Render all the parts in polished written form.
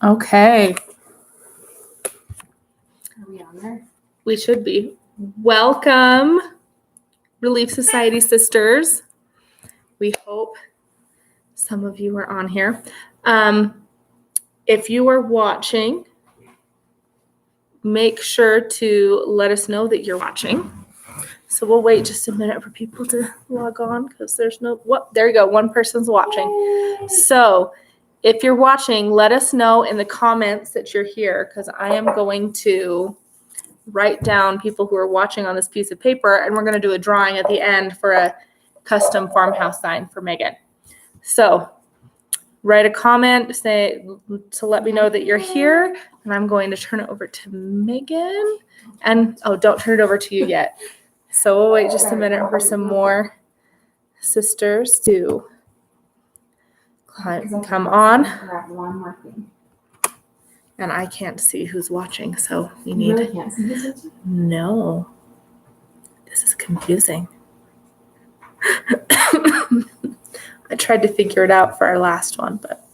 Okay. Are we on there? We should be. Welcome, Relief Society sisters. We hope some of you are on here. If you are watching, make sure to let us know that you're watching. So we'll wait just a minute for people to log on because there's no, there you go, one person's watching. So if you're watching, let us know in the comments that you're here because I am going to write down people who are watching on this piece of paper and we're going to do a drawing at the end for a custom farmhouse sign for Megan. So write a comment to let me know that you're here and I'm going to turn it over to Megan and don't turn it over to you yet. So we'll wait just a minute for some more sisters to come on. And I can't see who's watching, so we need. You really can't see who's watching? No. This is confusing. I tried to figure it out for our last one, but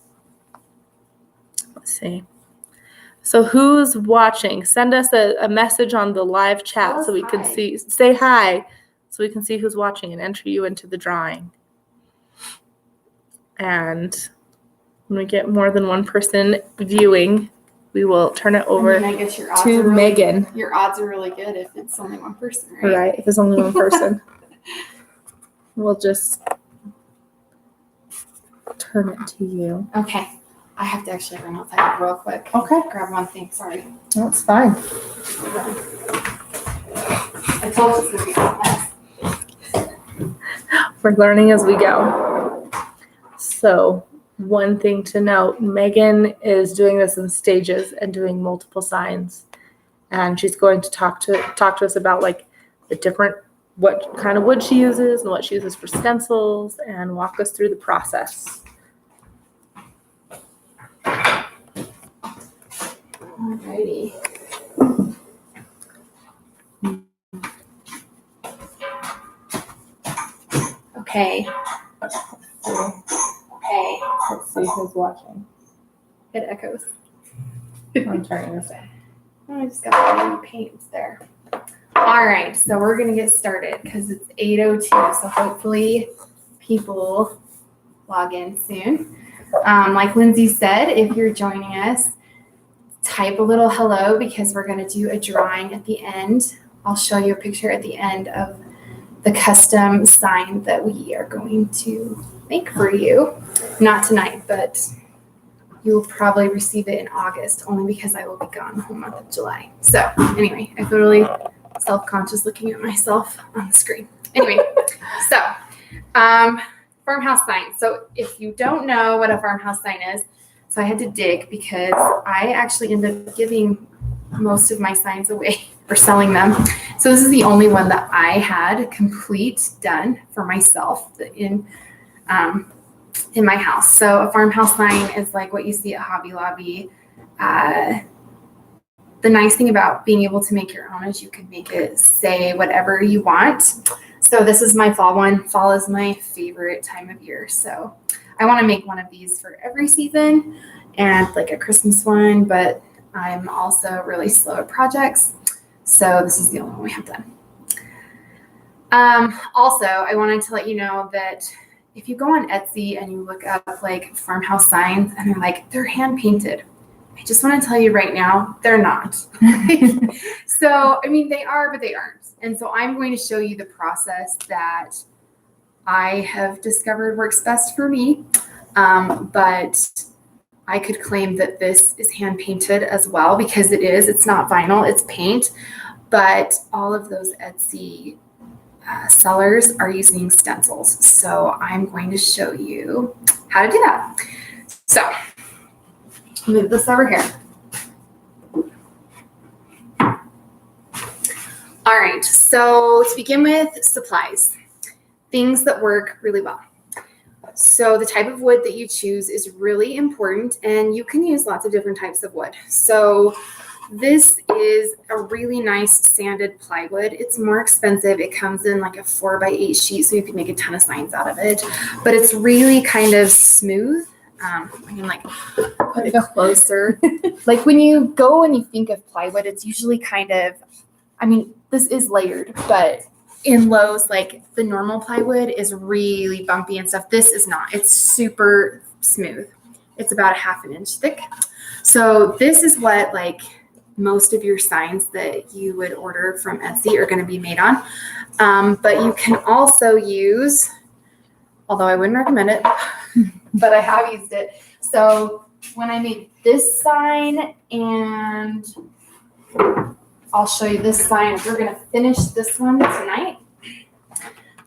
let's see. So who's watching? Send us a message on the live chat so we can see. Say hi so we can see who's watching and enter you into the drawing. And when we get more than one person viewing, we will turn it over to Megan. Your odds are really good if it's only one person, right? Right, if it's only one person. We'll just turn it to you. Okay. I have to actually run outside real quick. Okay. Grab one thing. Sorry. That's fine. I told you it's going to be a mess. We're learning as we go. So one thing to note, Megan is doing this in stages and doing multiple signs. And she's going to talk to us about like the different, what kind of wood she uses and what she uses for stencils and walk us through the process. Alrighty. Okay. Okay. Let's see who's watching. It echoes. I'm turning this on. Oh, I just got the new paints there. All right, so we're gonna get started because it's 8:02. So hopefully people log in soon. Like Lindsay said, if you're joining us, type a little hello because we're gonna do a drawing at the end. I'll show you a picture at the end of the custom sign that we are going to make for you. Not tonight, but you'll probably receive it in August only because I will be gone the whole month of July. So anyway, I feel really self-conscious looking at myself on the screen. Anyway, so farmhouse sign. So if you don't know what a farmhouse sign is, so I had to dig because I actually ended up giving most of my signs away or selling them. So this is the only one that I had complete done for myself in my house. So a farmhouse sign is like what you see at Hobby Lobby. The nice thing about being able to make your own is you can make it say whatever you want. So this is my fall one. Fall is my favorite time of year. So I want to make one of these for every season and like a Christmas one, but I'm also really slow at projects. So this is the only one we have done. Also, I wanted to let you know that if you go on Etsy and you look up like farmhouse signs and they're hand painted, I just want to tell you right now, they're not. So, I mean, they are, but they aren't. And so I'm going to show you the process that I have discovered works best for me. But I could claim that this is hand painted as well because it is. It's not vinyl, it's paint. But all of those Etsy sellers are using stencils. So I'm going to show you how to do that. So move this over here. All right, so to begin with, supplies, things that work really well. So the type of wood that you choose is really important, and you can use lots of different types of wood. So this is a really nice sanded plywood. It's more expensive. It comes in like a 4x8 sheet, so you can make a ton of signs out of it. But it's really kind of smooth. I can put it closer. Like when you go and you think of plywood, it's usually kind of, I mean, this is layered, but in Lowe's, like the normal plywood is really bumpy and stuff. This is not. It's super smooth. It's about 1/2 inch thick. So this is what like most of your signs that you would order from Etsy are going to be made on. But you can also use, although I wouldn't recommend it, but I have used it. So when I made this sign, and I'll show you this sign. We're going to finish this one tonight.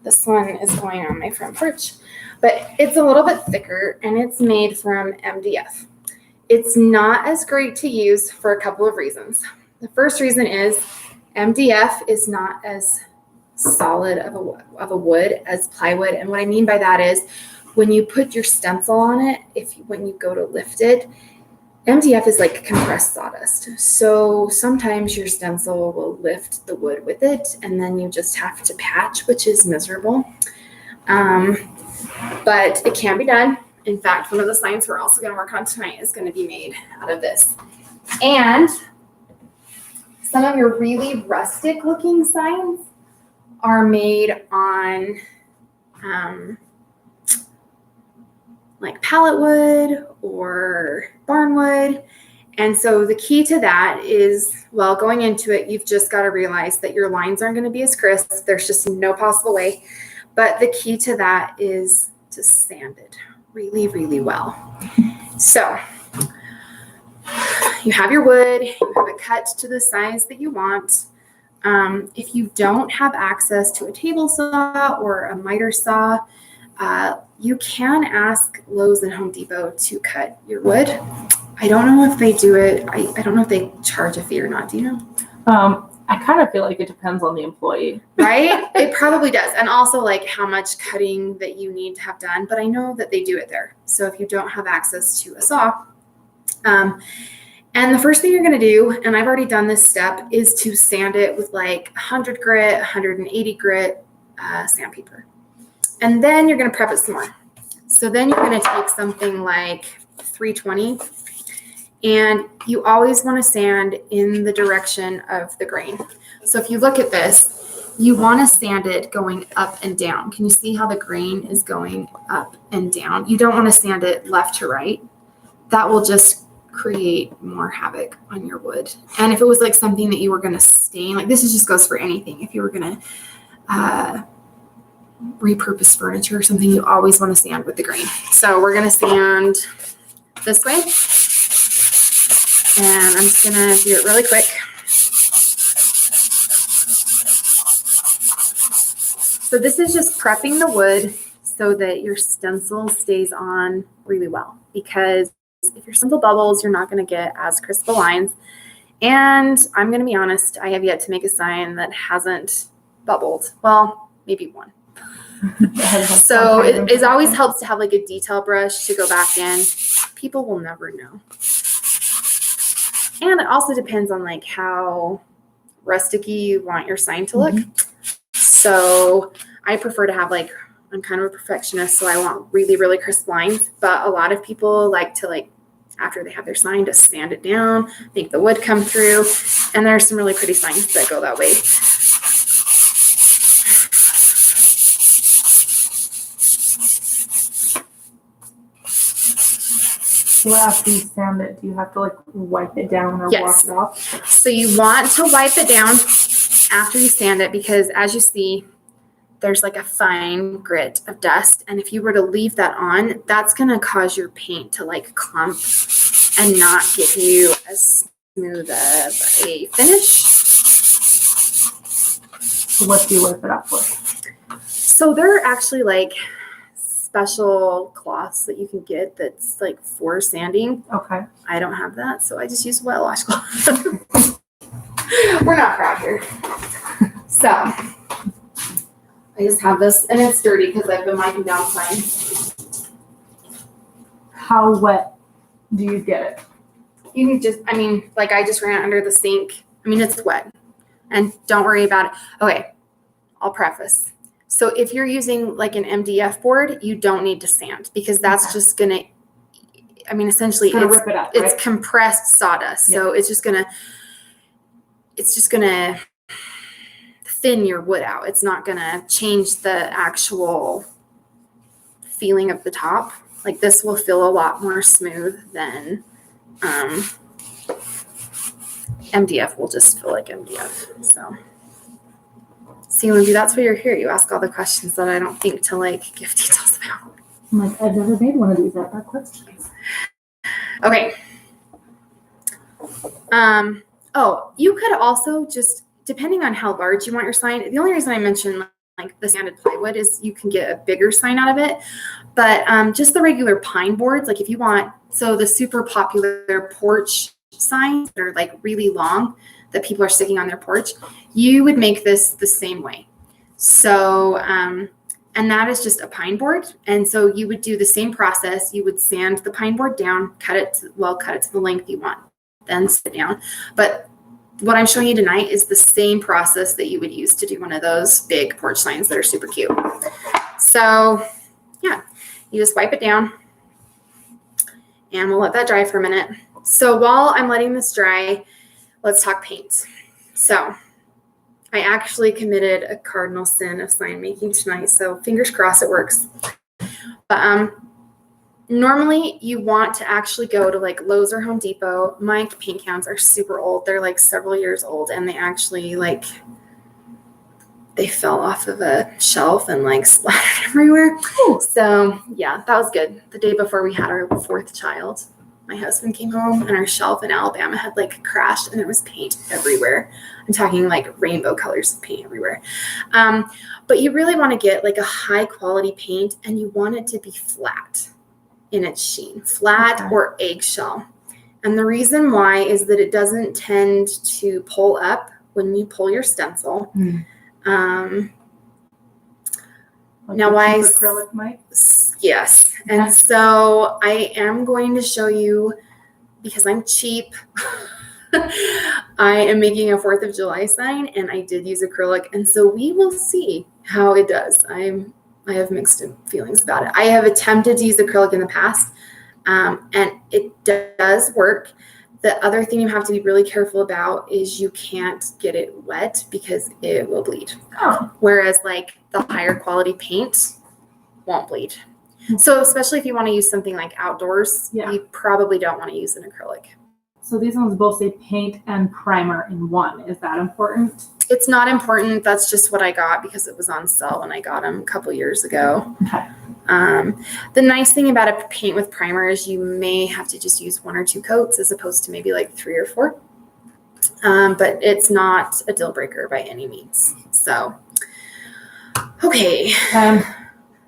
This one is going on my front porch, but it's a little bit thicker and it's made from MDF. It's not as great to use for a couple of reasons. The first reason is MDF is not as solid of a wood as plywood. And what I mean by that is when you put your stencil on it, when you go to lift it, MDF is like compressed sawdust. So sometimes your stencil will lift the wood with it, and then you just have to patch, which is miserable. But it can be done. In fact, one of the signs we're also going to work on tonight is going to be made out of this. And some of your really rustic looking signs are made on like pallet wood or barnwood. And so the key to that is, well, going into it, you've just got to realize that your lines aren't going to be as crisp. There's just no possible way. But the key to that is to sand it really, really well. So you have your wood, you have it cut to the size that you want. If you don't have access to a table saw or a miter saw, you can ask Lowe's and Home Depot to cut your wood. I don't know if they do it. I don't know if they charge a fee or not. Do you know? I kind of feel like it depends on the employee. Right? It probably does. And also like how much cutting that you need to have done. But I know that they do it there. So if you don't have access to a saw, and the first thing you're going to do, and I've already done this step, is to sand it with like 100 grit, 180 grit sandpaper. And then you're going to prep it some more. So then you're going to take something like 320, and you always want to sand in the direction of the grain. So if you look at this, you want to sand it going up and down. Can you see how the grain is going up and down? You don't want to sand it left to right. That will just create more havoc on your wood. And if it was like something that you were going to stain, like this just goes for anything. If you were going to repurpose furniture or something, you always want to sand with the grain. So we're going to sand this way. And I'm just going to do it really quick. So this is just prepping the wood so that your stencil stays on really well, because if your stencil bubbles, you're not going to get as crisp lines. And I'm going to be honest, I have yet to make a sign that hasn't bubbled. Well, maybe one. So it always helps to have like a detail brush to go back in. People will never know. And it also depends on like how rusticy you want your sign to look. So I prefer to have like, I'm kind of a perfectionist, so I want really, really crisp lines. But a lot of people like to like, after they have their sign, to sand it down, make the wood come through. And there are some really pretty signs that go that way. So after you sand it, do you have to like wipe it down or wash it off? So you want to wipe it down after you sand it, because as you see, there's like a fine grit of dust. And if you were to leave that on, that's going to cause your paint to like clump and not give you as smooth of a finish. So what do you wipe it off with? So there are actually like special cloths that you can get that's like for sanding. Okay. I don't have that, so I just use wet washcloth. We're not proud here. So I just have this, and it's dirty because I've been wiping down signs. How wet do you get it? You can just, I mean, like I just ran it under the sink. I mean, it's wet, and don't worry about it. Okay, I'll preface. So if you're using like an MDF board, you don't need to sand, because that's just gonna, I mean, essentially It's gonna rip it up, right? it's compressed sawdust. So it's just gonna thin your wood out. It's not gonna change the actual feeling of the top. Like this will feel a lot more smooth than MDF will just feel like MDF. So see, Lindsay, that's why you're here. You ask all the questions that I don't think to like give details about. I'm like, I've never made one of these. I've got questions. Okay. Oh, you could also just, depending on how large you want your sign, the only reason I mentioned like the sanded plywood is you can get a bigger sign out of it. But just the regular pine boards, like if you want, so the super popular porch signs that are like really long that people are sticking on their porch, you would make this the same way. So, and that is just a pine board. And so you would do the same process. You would sand the pine board down, cut it to the length you want, then sit down. But what I'm showing you tonight is the same process that you would use to do one of those big porch signs that are super cute. So yeah, you just wipe it down and we'll let that dry for a minute. So while I'm letting this dry, let's talk paint. So I actually committed a cardinal sin of sign making tonight, so fingers crossed it works. But normally you want to actually go to like Lowe's or Home Depot. My paint cans are super old. They're like several years old, and they actually they fell off of a shelf and like splattered everywhere. Ooh. So yeah, that was good. The day before we had our fourth child, my husband came home and our shelf in Alabama had like crashed and there was paint everywhere. I'm talking like rainbow colors of paint everywhere. But you really want to get like a high quality paint and you want it to be flat in its sheen, flat or eggshell. And the reason why is that it doesn't tend to pull up when you pull your stencil. Like now why acrylic might? Yes. And so I am going to show you, because I'm cheap, I am making a 4th of July sign and I did use acrylic. And so we will see how it does. I have mixed feelings about it. I have attempted to use acrylic in the past and it does work. The other thing you have to be really careful about is you can't get it wet because it will bleed. Oh. Whereas like the higher quality paint won't bleed. So especially if you want to use something like outdoors, you probably don't want to use an acrylic. So these ones both say paint and primer in one. Is that important? It's not important. That's just what I got because it was on sale when I got them a couple years ago. Okay. The nice thing about a paint with primer is you may have to just use 1 or 2 coats as opposed to maybe like 3 or 4. But it's not a deal breaker by any means. So, okay.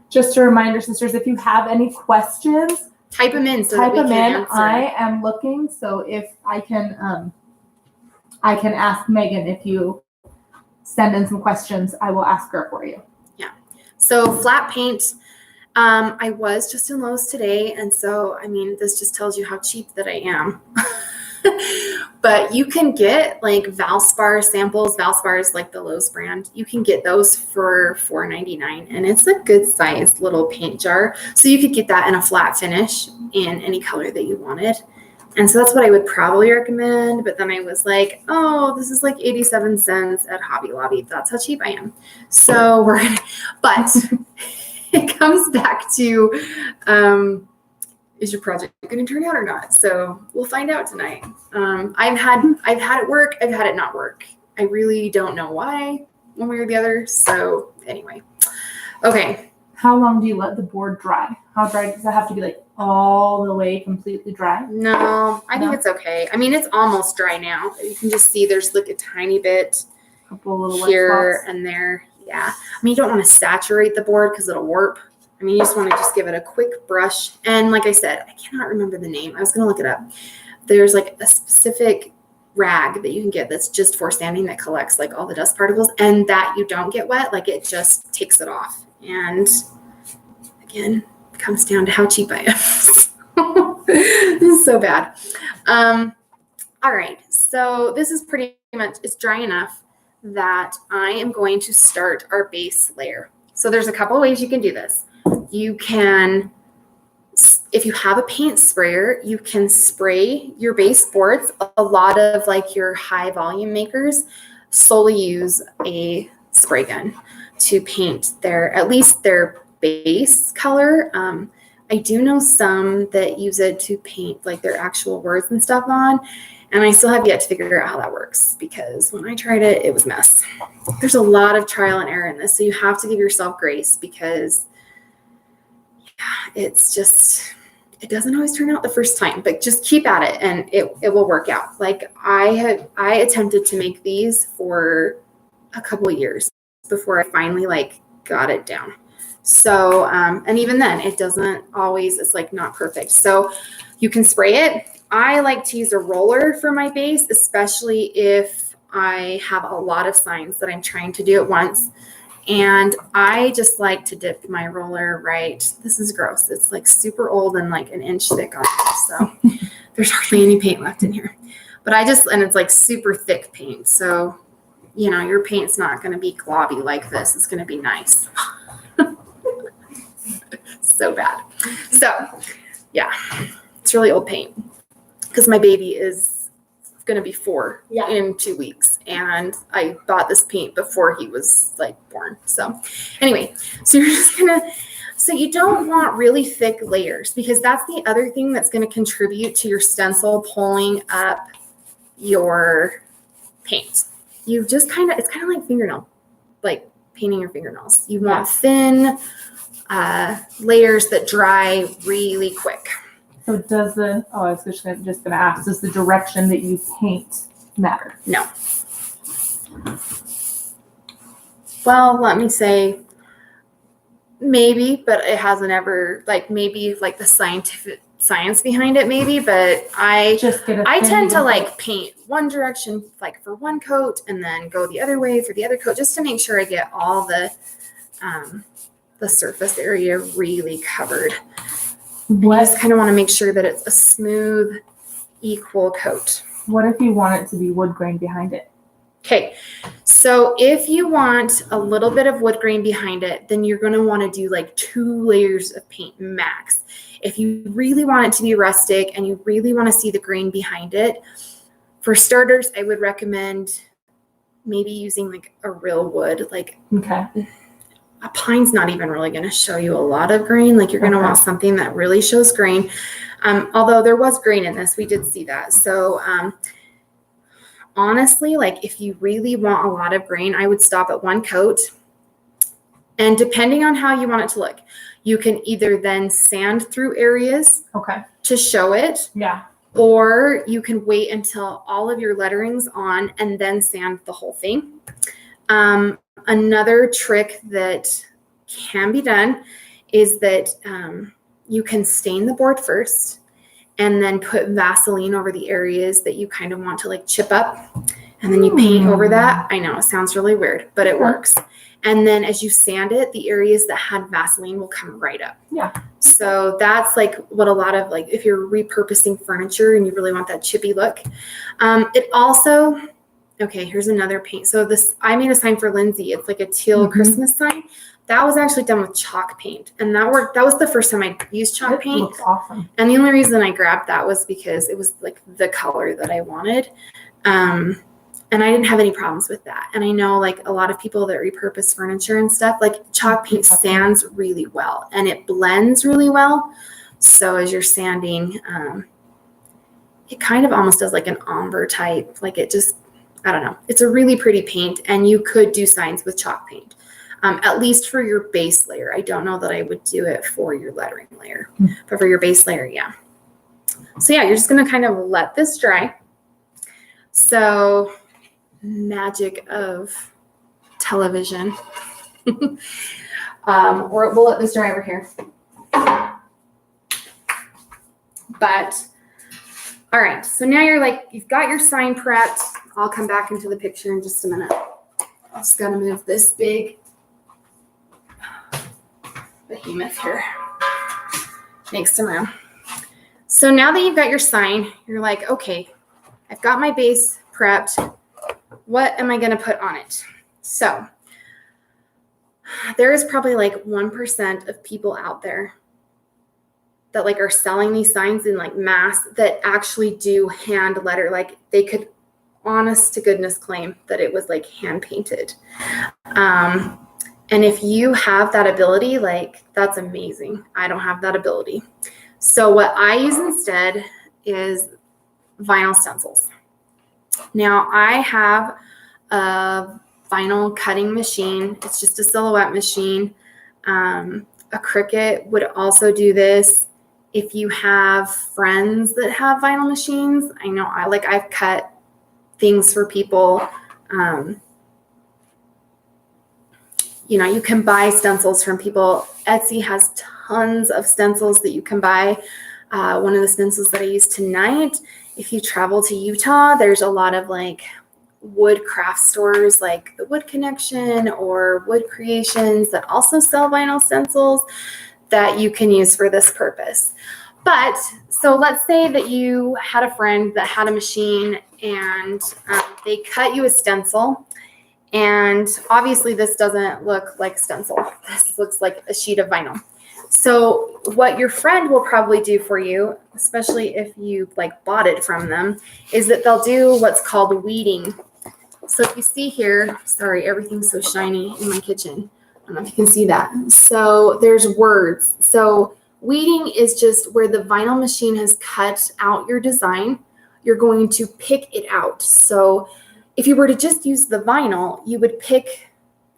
Just a reminder, sisters, if you have any questions, type them in. Type them in. I am looking, so if I can ask Megan if you send in some questions, I will ask her for you. Yeah. So flat paint. I was just in Lowe's today, and so I mean, this just tells you how cheap that I am. But you can get like Valspar samples. Valspar is like the Lowe's brand. You can get those for $4.99, and it's a good sized little paint jar. So you could get that in a flat finish in any color that you wanted. And so that's what I would probably recommend. But then I was like, oh, this is like 87 cents at Hobby Lobby. That's how cheap I am. So but it comes back to, is your project going to turn out or not? So we'll find out tonight. I've had it work. I've had it not work. I really don't know why, one way or the other. So anyway, okay. How long do you let the board dry? How dry does it have to be, like all the way completely dry? No, I think it's okay. I mean, it's almost dry now. You can just see there's like a tiny bit here and there. Yeah. I mean, you don't want to saturate the board because it'll warp. I mean, you just want to just give it a quick brush. And like I said, I cannot remember the name. I was going to look it up. There's like a specific rag that you can get that's just for sanding that collects like all the dust particles, and that you don't get wet. Like it just takes it off. And again, it comes down to how cheap I am. This is so bad. All right. So this is pretty much, it's dry enough that I am going to start our base layer. So there's a couple of ways you can do this. You can, if you have a paint sprayer, you can spray your baseboards. A lot of like your high volume makers solely use a spray gun to paint at least their base color. I do know some that use it to paint like their actual words and stuff on. And I still have yet to figure out how that works because when I tried it, it was a mess. There's a lot of trial and error in this. So you have to give yourself grace because it's just, it doesn't always turn out the first time, but just keep at it and it will work out. Like I attempted to make these for a couple of years before I finally like got it down. So, and even then it doesn't always, it's like not perfect. So you can spray it. I like to use a roller for my base, especially if I have a lot of signs that I'm trying to do at once. And I just like to dip my roller right. This is gross. It's like super old and like an inch thick on it. So there's hardly any paint left in here. But and it's like super thick paint. So, you know, your paint's not going to be globby like this. It's going to be nice. So bad. So, yeah, it's really old paint because my baby is going to be 4 in 2 weeks. And I bought this paint before he was like born. So anyway, so you're just going to, so you don't want really thick layers because that's the other thing that's going to contribute to your stencil pulling up your paint. You just it's kind of like fingernail, like painting your fingernails. You want thin layers that dry really quick. So I was just going to ask, does the direction that you paint matter? No. Well, let me say maybe, but it hasn't ever, like maybe like the science behind it maybe, but I tend to like paint one direction like for one coat and then go the other way for the other coat just to make sure I get all the surface area really covered. I just kind of want to make sure that it's a smooth, equal coat. What if you want it to be wood grain behind it? Okay, so if you want a little bit of wood grain behind it, then you're going to want to do like 2 layers of paint max. If you really want it to be rustic and you really want to see the grain behind it, for starters, I would recommend maybe using like a real wood. Like a pine's not even really going to show you a lot of grain. Like you're going to want something that really shows grain. Although there was grain in this, we did see that. So honestly, like if you really want a lot of grain, I would stop at 1 coat. And depending on how you want it to look, you can either then sand through areas to show it. Yeah. Or you can wait until all of your lettering's on and then sand the whole thing. Another trick that can be done is that you can stain the board first and then put Vaseline over the areas that you kind of want to like chip up. And then you paint over that. I know it sounds really weird, but it works. And then as you sand it, the areas that had Vaseline will come right up. Yeah. So that's like what a lot of like, if you're repurposing furniture and you really want that chippy look. It also, okay, here's another paint. So I made a sign for Lindsay. It's like a teal Christmas sign. That was actually done with chalk paint. And that worked. That was the first time I used chalk paint. It looks awesome. And the only reason I grabbed that was because it was like the color that I wanted. And I didn't have any problems with that. And I know like a lot of people that repurpose furniture and stuff, like chalk paint sands really well and it blends really well. So as you're sanding, it kind of almost does like an ombre type. Like it just, I don't know. It's a really pretty paint and you could do signs with chalk paint, at least for your base layer. I don't know that I would do it for your lettering layer, but for your base layer, yeah. So yeah, you're just going to kind of let this dry. So magic of television. Or we'll let this dry over here. But all right, so now you've got your sign prepped. I'll come back into the picture in just a minute. I just gotta move this big behemoth here. Make some room. So now that you've got your sign, you're like, okay, I've got my base prepped. What am I going to put on it? So there is probably like 1% of people out there that like are selling these signs in like mass that actually do hand letter. Like they could honest to goodness claim that it was like hand painted. And if you have that ability, like that's amazing. I don't have that ability. So what I use instead is vinyl stencils. Now I have a vinyl cutting machine. It's just a silhouette machine. A Cricut would also do this. If you have friends that have vinyl machines, I know I've cut things for people. You can buy stencils from people. Etsy has tons of stencils that you can buy. One of the stencils that I use tonight, if you travel to Utah, there's a lot of like wood craft stores like the Wood Connection or Wood Creations that also sell vinyl stencils that you can use for this purpose. But so let's say that you had a friend that had a machine and they cut you a stencil. And obviously this doesn't look like stencil. This looks like a sheet of vinyl. So what your friend will probably do for you, especially if you like bought it from them, is that they'll do what's called weeding. So if you see here, sorry, everything's so shiny in my kitchen. I don't know if you can see that. So there's words. So weeding is just where the vinyl machine has cut out your design. You're going to pick it out. So if you were to just use the vinyl, you would pick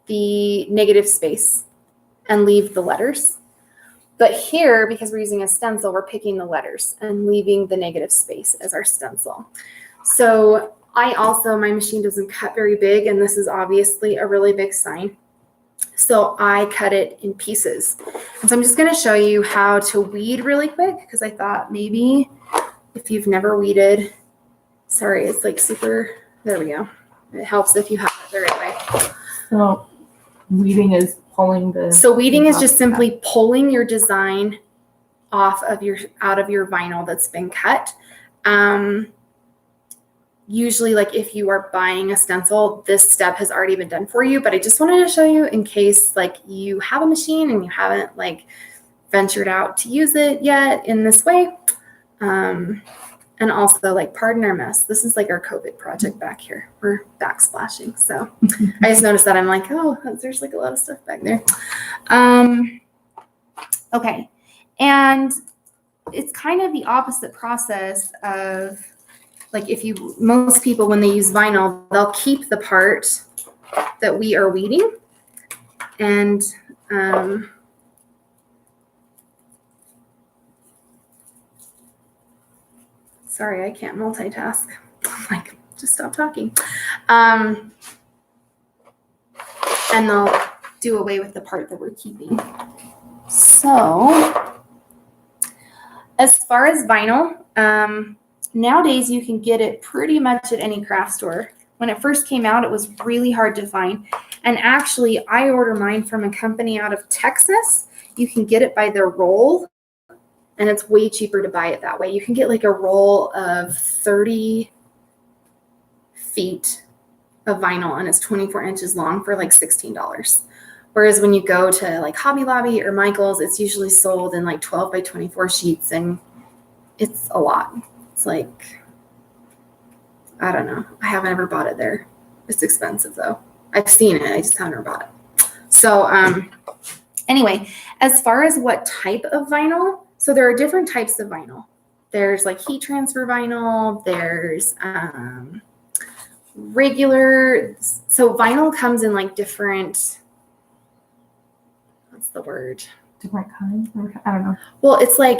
the negative space and leave the letters. But here, because we're using a stencil, we're picking the letters and leaving the negative space as our stencil. So my machine doesn't cut very big, and this is obviously a really big sign. So I cut it in pieces. And so I'm just going to show you how to weed really quick, because I thought maybe if you've never weeded, sorry, it's like super, there we go. It helps if you have it the right way. So weeding is pulling the. So weeding is just simply pulling your design out of your vinyl that's been cut. Usually, like if you are buying a stencil, this step has already been done for you. But I just wanted to show you in case like you have a machine and you haven't like ventured out to use it yet in this way. And also, like, pardon our mess. This is like our COVID project back here. We're backsplashing. So I just noticed that. I'm like, oh, there's like a lot of stuff back there. Okay. And it's kind of the opposite process of like most people, when they use vinyl, they'll keep the part that we are weeding. And sorry, I can't multitask. Like, just stop talking. And they'll do away with the part that we're keeping. So, as far as vinyl, nowadays you can get it pretty much at any craft store. When it first came out, it was really hard to find. And actually, I order mine from a company out of Texas. You can get it by the roll. And it's way cheaper to buy it that way. You can get like a roll of 30 feet of vinyl, and it's 24 inches long for like $16. Whereas when you go to like Hobby Lobby or Michael's, it's usually sold in like 12 by 24 sheets, and it's a lot. It's like, I don't know. I haven't ever bought it there. It's expensive though. I've seen it. I just haven't ever bought it. So anyway, as far as what type of vinyl, so there are different types of vinyl. There's like heat transfer vinyl. There's regular. So vinyl comes in like different, what's the word? Different kinds? I don't know. Well, it's like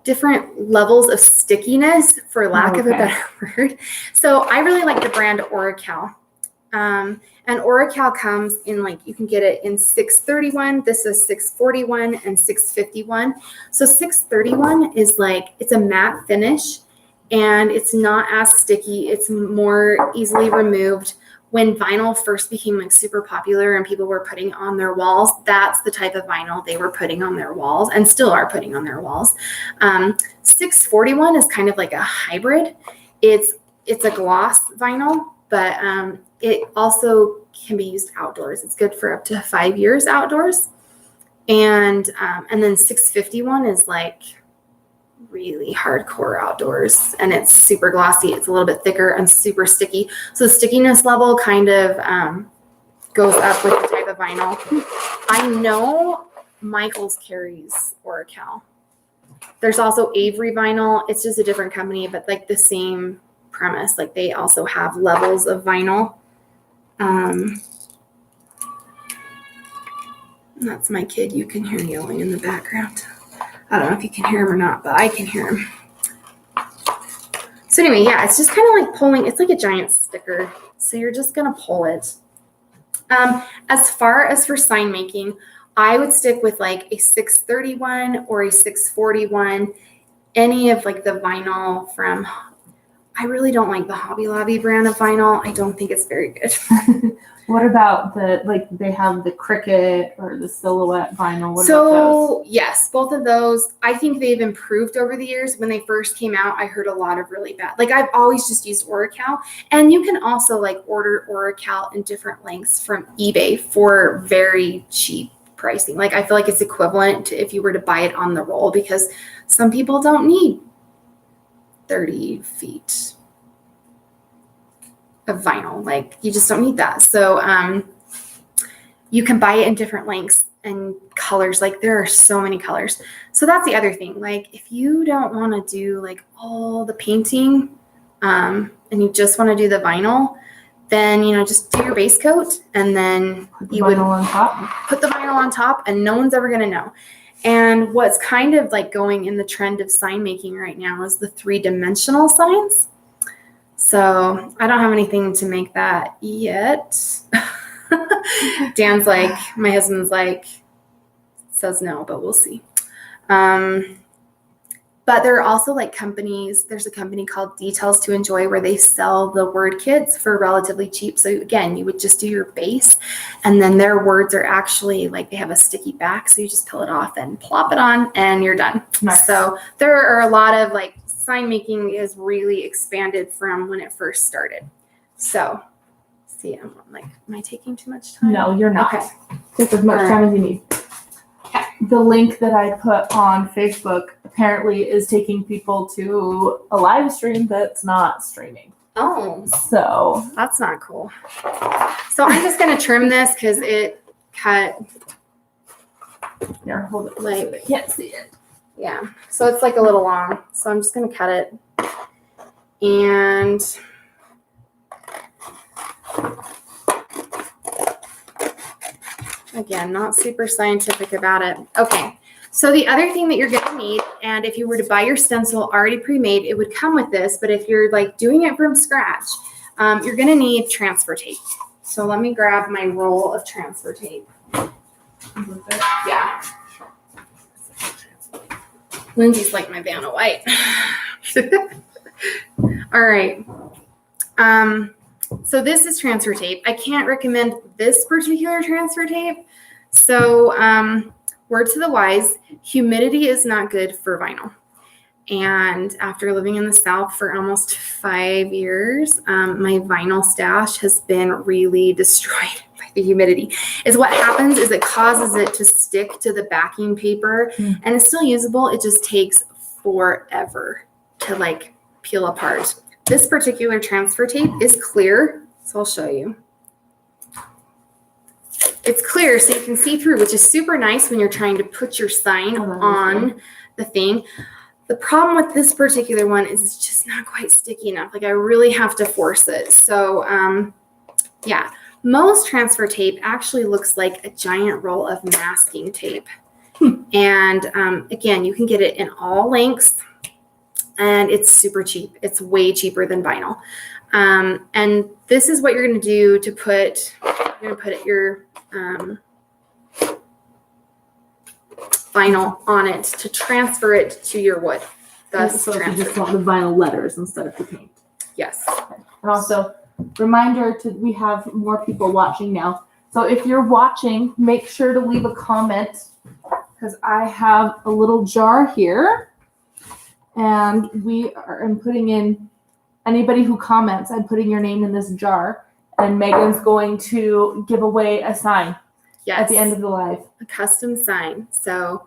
different levels of stickiness, for lack of a better word. So I really like the brand Oracal. And Oracal comes in like, you can get it in 631. This is 641 and 651. So 631 is like, it's a matte finish and it's not as sticky. It's more easily removed. When vinyl first became like super popular and people were putting on their walls, that's the type of vinyl they were putting on their walls and still are putting on their walls. 641 is kind of like a hybrid. It's a gloss vinyl, but it also can be used outdoors. It's good for up to 5 years outdoors. And then 651 is like really hardcore outdoors, and it's super glossy. It's a little bit thicker and super sticky. So the stickiness level kind of goes up with the type of vinyl. I know Michaels carries Oracal. There's also Avery vinyl. It's just a different company, but like the same premise. Like they also have levels of vinyl. That's my kid. You can hear yelling in the background. I don't know if you can hear him or not, but I can hear him. So anyway, yeah, it's just kind of like pulling. It's like a giant sticker. So you're just going to pull it. As far as for sign making, I would stick with like a 631 or a 641. Any of like the vinyl from, I really don't like the Hobby Lobby brand of vinyl. I don't think it's very good. What about they have the Cricut or the Silhouette vinyl? What about those? Yes, both of those. I think they've improved over the years. When they first came out, I heard a lot of really bad. Like I've always just used Oracal, and you can also like order Oracal in different lengths from eBay for very cheap pricing. Like I feel like it's equivalent to if you were to buy it on the roll, because some people don't need 30 feet of vinyl. Like you just don't need that. So you can buy it in different lengths and colors. Like there are so many colors. So that's the other thing. Like if you don't want to do like all the painting and you just want to do the vinyl, then just do your base coat, and then you would on top. Put the vinyl on top, and no one's ever going to know. And what's kind of like going in the trend of sign making right now is the 3-dimensional signs. So I don't have anything to make that yet. Dan's like, my husband's like, says no, but we'll see. But there are also like companies, there's a company called Details to Enjoy where they sell the word kits for relatively cheap. So again, you would just do your base, and then their words are actually like they have a sticky back. So you just peel it off and plop it on and you're done. Nice. So there are a lot of like sign making is really expanded from when it first started. So see, I'm like, am I taking too much time? No, you're not. Okay. Take as much time as you need. Okay. The link that I put on Facebook apparently is taking people to a live stream that's not streaming. Oh, So that's not cool. So I'm just going to trim this because it cut. here, hold it. Like, So they can't see it. Yeah, so it's like a little long. So I'm just going to cut it. And again, not super scientific about it. Okay, so the other thing that you're going to need, and if you were to buy your stencil already pre-made, it would come with this. But if you're like doing it from scratch, you're going to need transfer tape. So let me grab my roll of transfer tape. Yeah. Lindsay's like my Vanna White. All right. So this is transfer tape. I can't recommend this particular transfer tape. So word to the wise, humidity is not good for vinyl. And after living in the South for almost 5 years, my vinyl stash has been really destroyed by the humidity. What happens is it causes it to stick to the backing paper, and it's still usable. It just takes forever to like peel apart. This particular transfer tape is clear, so I'll show you. It's clear, so you can see through, which is super nice when you're trying to put your sign on the thing. The problem with this particular one is it's just not quite sticky enough. Like I really have to force it. So yeah, most transfer tape actually looks like a giant roll of masking tape. And again, you can get it in all lengths, and it's super cheap. It's way cheaper than vinyl. And this is what you're going to do to put, you're going to put your vinyl on it to transfer it to your wood. Thus, so you just want the vinyl letters instead of the paint. Yes. And also, reminder we have more people watching now. So if you're watching, make sure to leave a comment, because I have a little jar here, and I'm putting in anybody who comments. I'm putting your name in this jar, and Megan's going to give away a sign. Yes. at the end of the live. A custom sign. So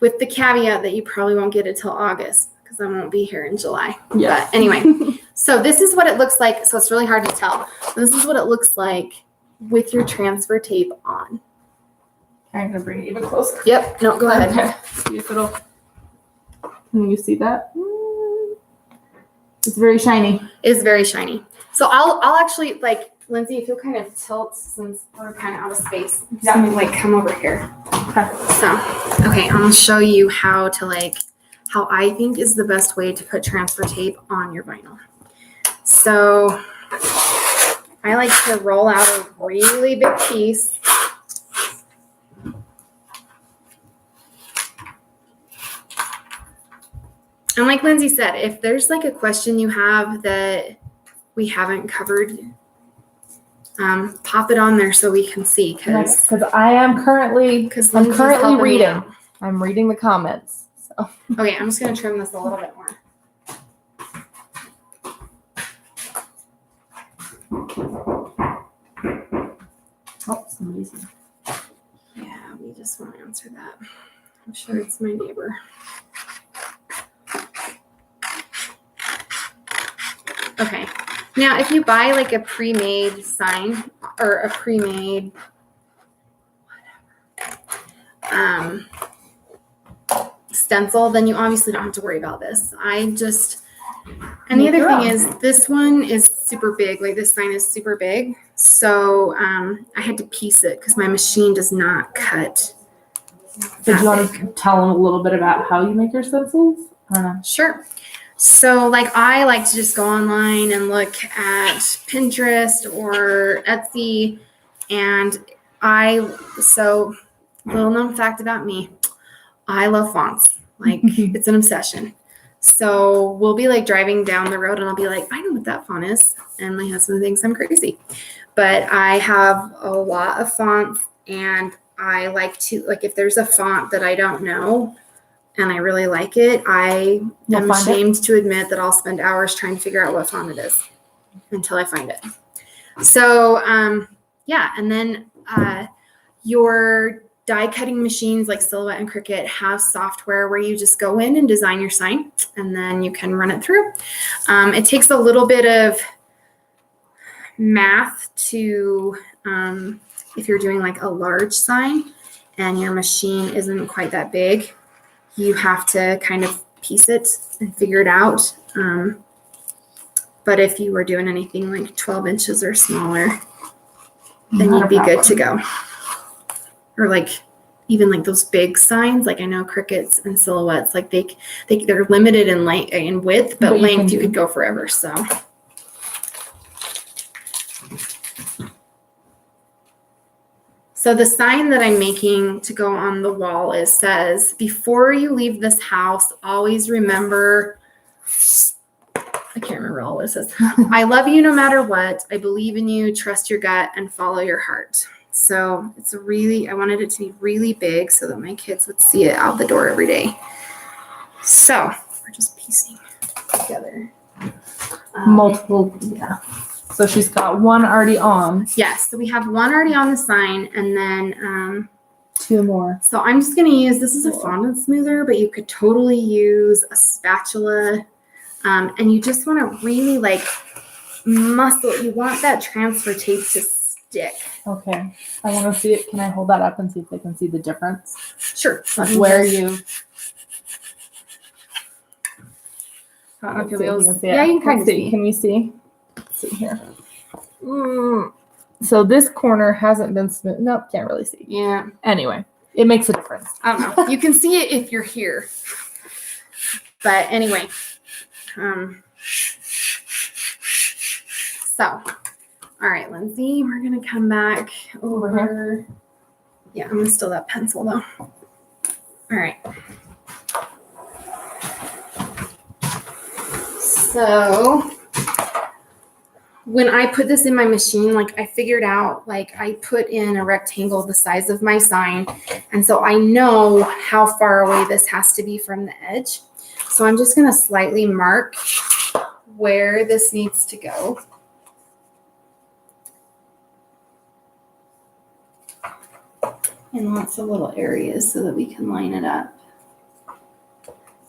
with the caveat that you probably won't get it till August because I won't be here in July. Yeah. But anyway, so this is what it looks like. So it's really hard to tell. This is what it looks like with your transfer tape on. I'm gonna bring it even closer. Yep. No, go ahead. Okay. See if it'll. Can you see that? It's very shiny. Is very shiny. So I'll actually, like, Lindsay, if you'll kind of tilt since we're kind of out of space. Yeah. So, like, come over here. Okay. So, okay, I'm gonna show you how to, like, how I think is the best way to put transfer tape on your vinyl. So I like to roll out a really big piece. And like Lindsay said, if there's like a question you have that we haven't covered, pop it on there so we can see. Because I am currently reading. I'm reading the comments. So Okay, I'm just gonna trim this a little bit more. oh, somebody's here. Yeah, we just want to answer that. I'm sure it's my neighbor. Okay. Now, if you buy like a pre-made sign or a pre-made stencil, then you obviously don't have to worry about this. And the other thing is this one is super big. Like this sign is super big. So I had to piece it because my machine does not cut. Did you want to tell them a little bit about how you make your stencils? Sure. So like I like to just go online and look at Pinterest or Etsy, and little known fact about me, I love fonts. Like it's an obsession. So we'll be like driving down the road and I'll be like, I know what that font is. And my husband thinks I'm crazy. But I have a lot of fonts, and I like to, like, if there's a font that I don't know and I really like it, I am ashamed to admit that I'll spend hours trying to figure out what font it is until I find it. So, yeah. And then your die cutting machines like Silhouette and Cricut have software where you just go in and design your sign and then you can run it through. It takes a little bit of math to, if you're doing like a large sign and your machine isn't quite that big, you have to kind of piece it and figure it out. But if you were doing anything like 12 inches or smaller, then you'd be good to go. Or like even like those big signs, like I know Cricuts and Silhouettes, like they're limited in length and width, but length you could go forever. So the sign that I'm making to go on the wall says, before you leave this house, always remember, I can't remember all what it says. I love you no matter what. I believe in you. Trust your gut and follow your heart. So it's I wanted it to be really big so that my kids would see it out the door every day. So we're just piecing together. Multiple, yeah. So she's got one already on. Yes, so we have one already on the sign, and then two more. So I'm just going to use, this is a fondant smoother, but you could totally use a spatula. And you just want to really like muscle. You want that transfer tape to stick. Okay. I want to see it. Can I hold that up and see if they can see the difference? Sure. Like where you. I don't know if you'll be able to see it. Yeah, you can kind of see. see. Can we see? Let's see here. So this corner hasn't been smooth. Nope, can't really see. Yeah. Anyway, it makes a difference. I don't know. You can see it if you're here. But anyway. So, all right, Lindsay, we're going to come back over here. Yeah, I'm going to steal that pencil though. All right. So when I put this in my machine, like I figured out, like I put in a rectangle the size of my sign. And so I know how far away this has to be from the edge. So I'm just going to slightly mark where this needs to go. in lots of little areas so that we can line it up.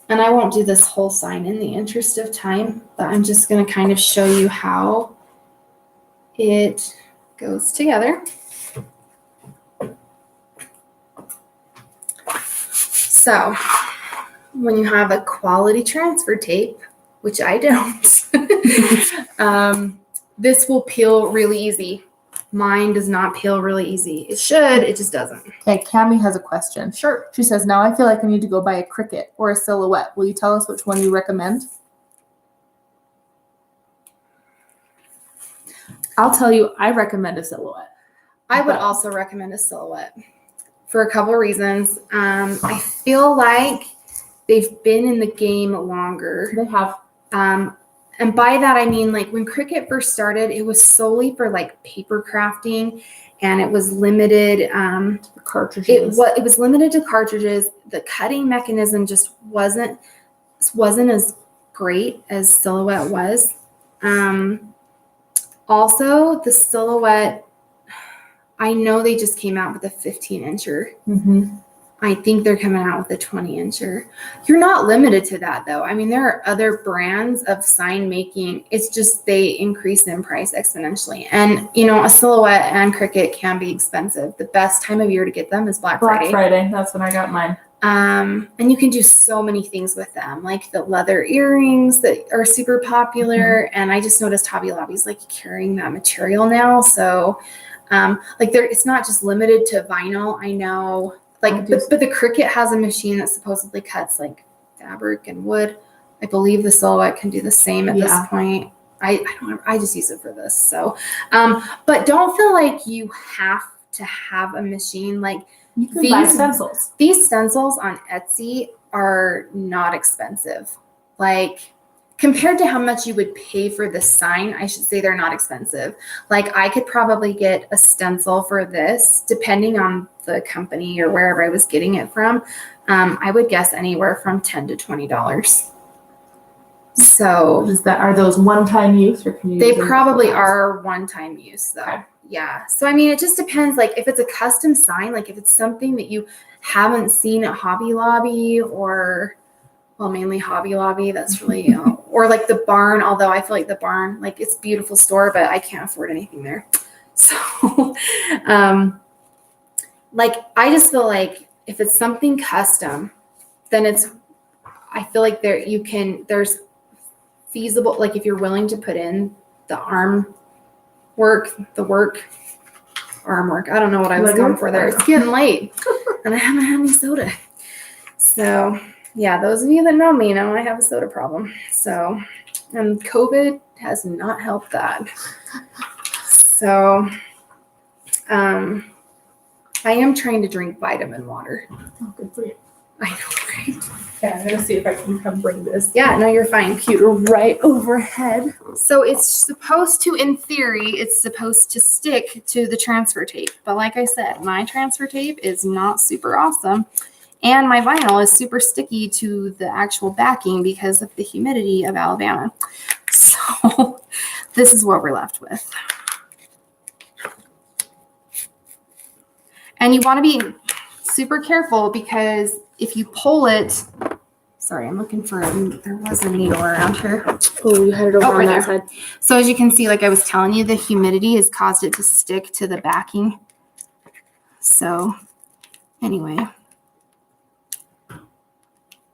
And I won't do this whole sign in the interest of time, but I'm just going to kind of show you how it goes together. So when you have a quality transfer tape, which I don't, this will peel really easy. Mine does not peel really easy. It should, it just doesn't. Okay, Cammie has a question. Sure. She says, now I feel like I need to go buy a Cricut or a Silhouette. Will you tell us which one you recommend? I'll tell you, I recommend a Silhouette. I would also recommend a Silhouette for a couple of reasons. I feel like they've been in the game longer. They have. And by that, I mean, like when Cricut first started, it was solely for like paper crafting, and it was limited. Cartridges. It was limited to cartridges. The cutting mechanism just wasn't as great as Silhouette was. Also, the Silhouette, I know they just came out with a 15-incher. Mm-hmm. I think they're coming out with a 20-incher. You're not limited to that, though. I mean, there are other brands of sign making. It's just they increase in price exponentially. And, you know, a Silhouette and Cricut can be expensive. The best time of year to get them is Black Friday. That's when I got mine. And you can do so many things with them, like the leather earrings that are super popular. Mm-hmm. And I just noticed Hobby Lobby's like carrying that material now. So, it's not just limited to vinyl. I know. But the Cricut has a machine that supposedly cuts like fabric and wood. I believe the Silhouette can do the same at this point. I just use it for this. So, but don't feel like you have to have a machine. Like you can buy stencils. These stencils on Etsy are not expensive. Like compared to how much you would pay for the sign, I should say they're not expensive. Like I could probably get a stencil for this, depending on the company or wherever I was getting it from. I would guess anywhere from $10 to $20. So are those one-time use, or can you? They probably are one-time use though. Okay. Yeah. So I mean, it just depends. Like if it's a custom sign, like if it's something that you haven't seen at Hobby Lobby or, well, mainly Hobby Lobby, that's really, or like the Barn, although I feel like the Barn, like it's a beautiful store, but I can't afford anything there. So, like, I just feel like if it's something custom, then I feel like there's feasible, like if you're willing to put in the arm work, I don't know what I was going for there. It's getting late and I haven't had any soda. So yeah, those of you that know me know I have a soda problem. So, and COVID has not helped that. So, I am trying to drink vitamin water. Oh, good for you. I know, right? Okay, I'm gonna see if I can come bring this. Yeah, no, you're fine. Computer right overhead. So it's supposed to, in theory, it's supposed to stick to the transfer tape. But like I said, my transfer tape is not super awesome. And my vinyl is super sticky to the actual backing because of the humidity of Alabama. So this is what we're left with. And you want to be super careful because if you pull it, sorry, I'm looking for there was a needle around here. Oh, you had it over on that side. So as you can see, like I was telling you, the humidity has caused it to stick to the backing. So anyway,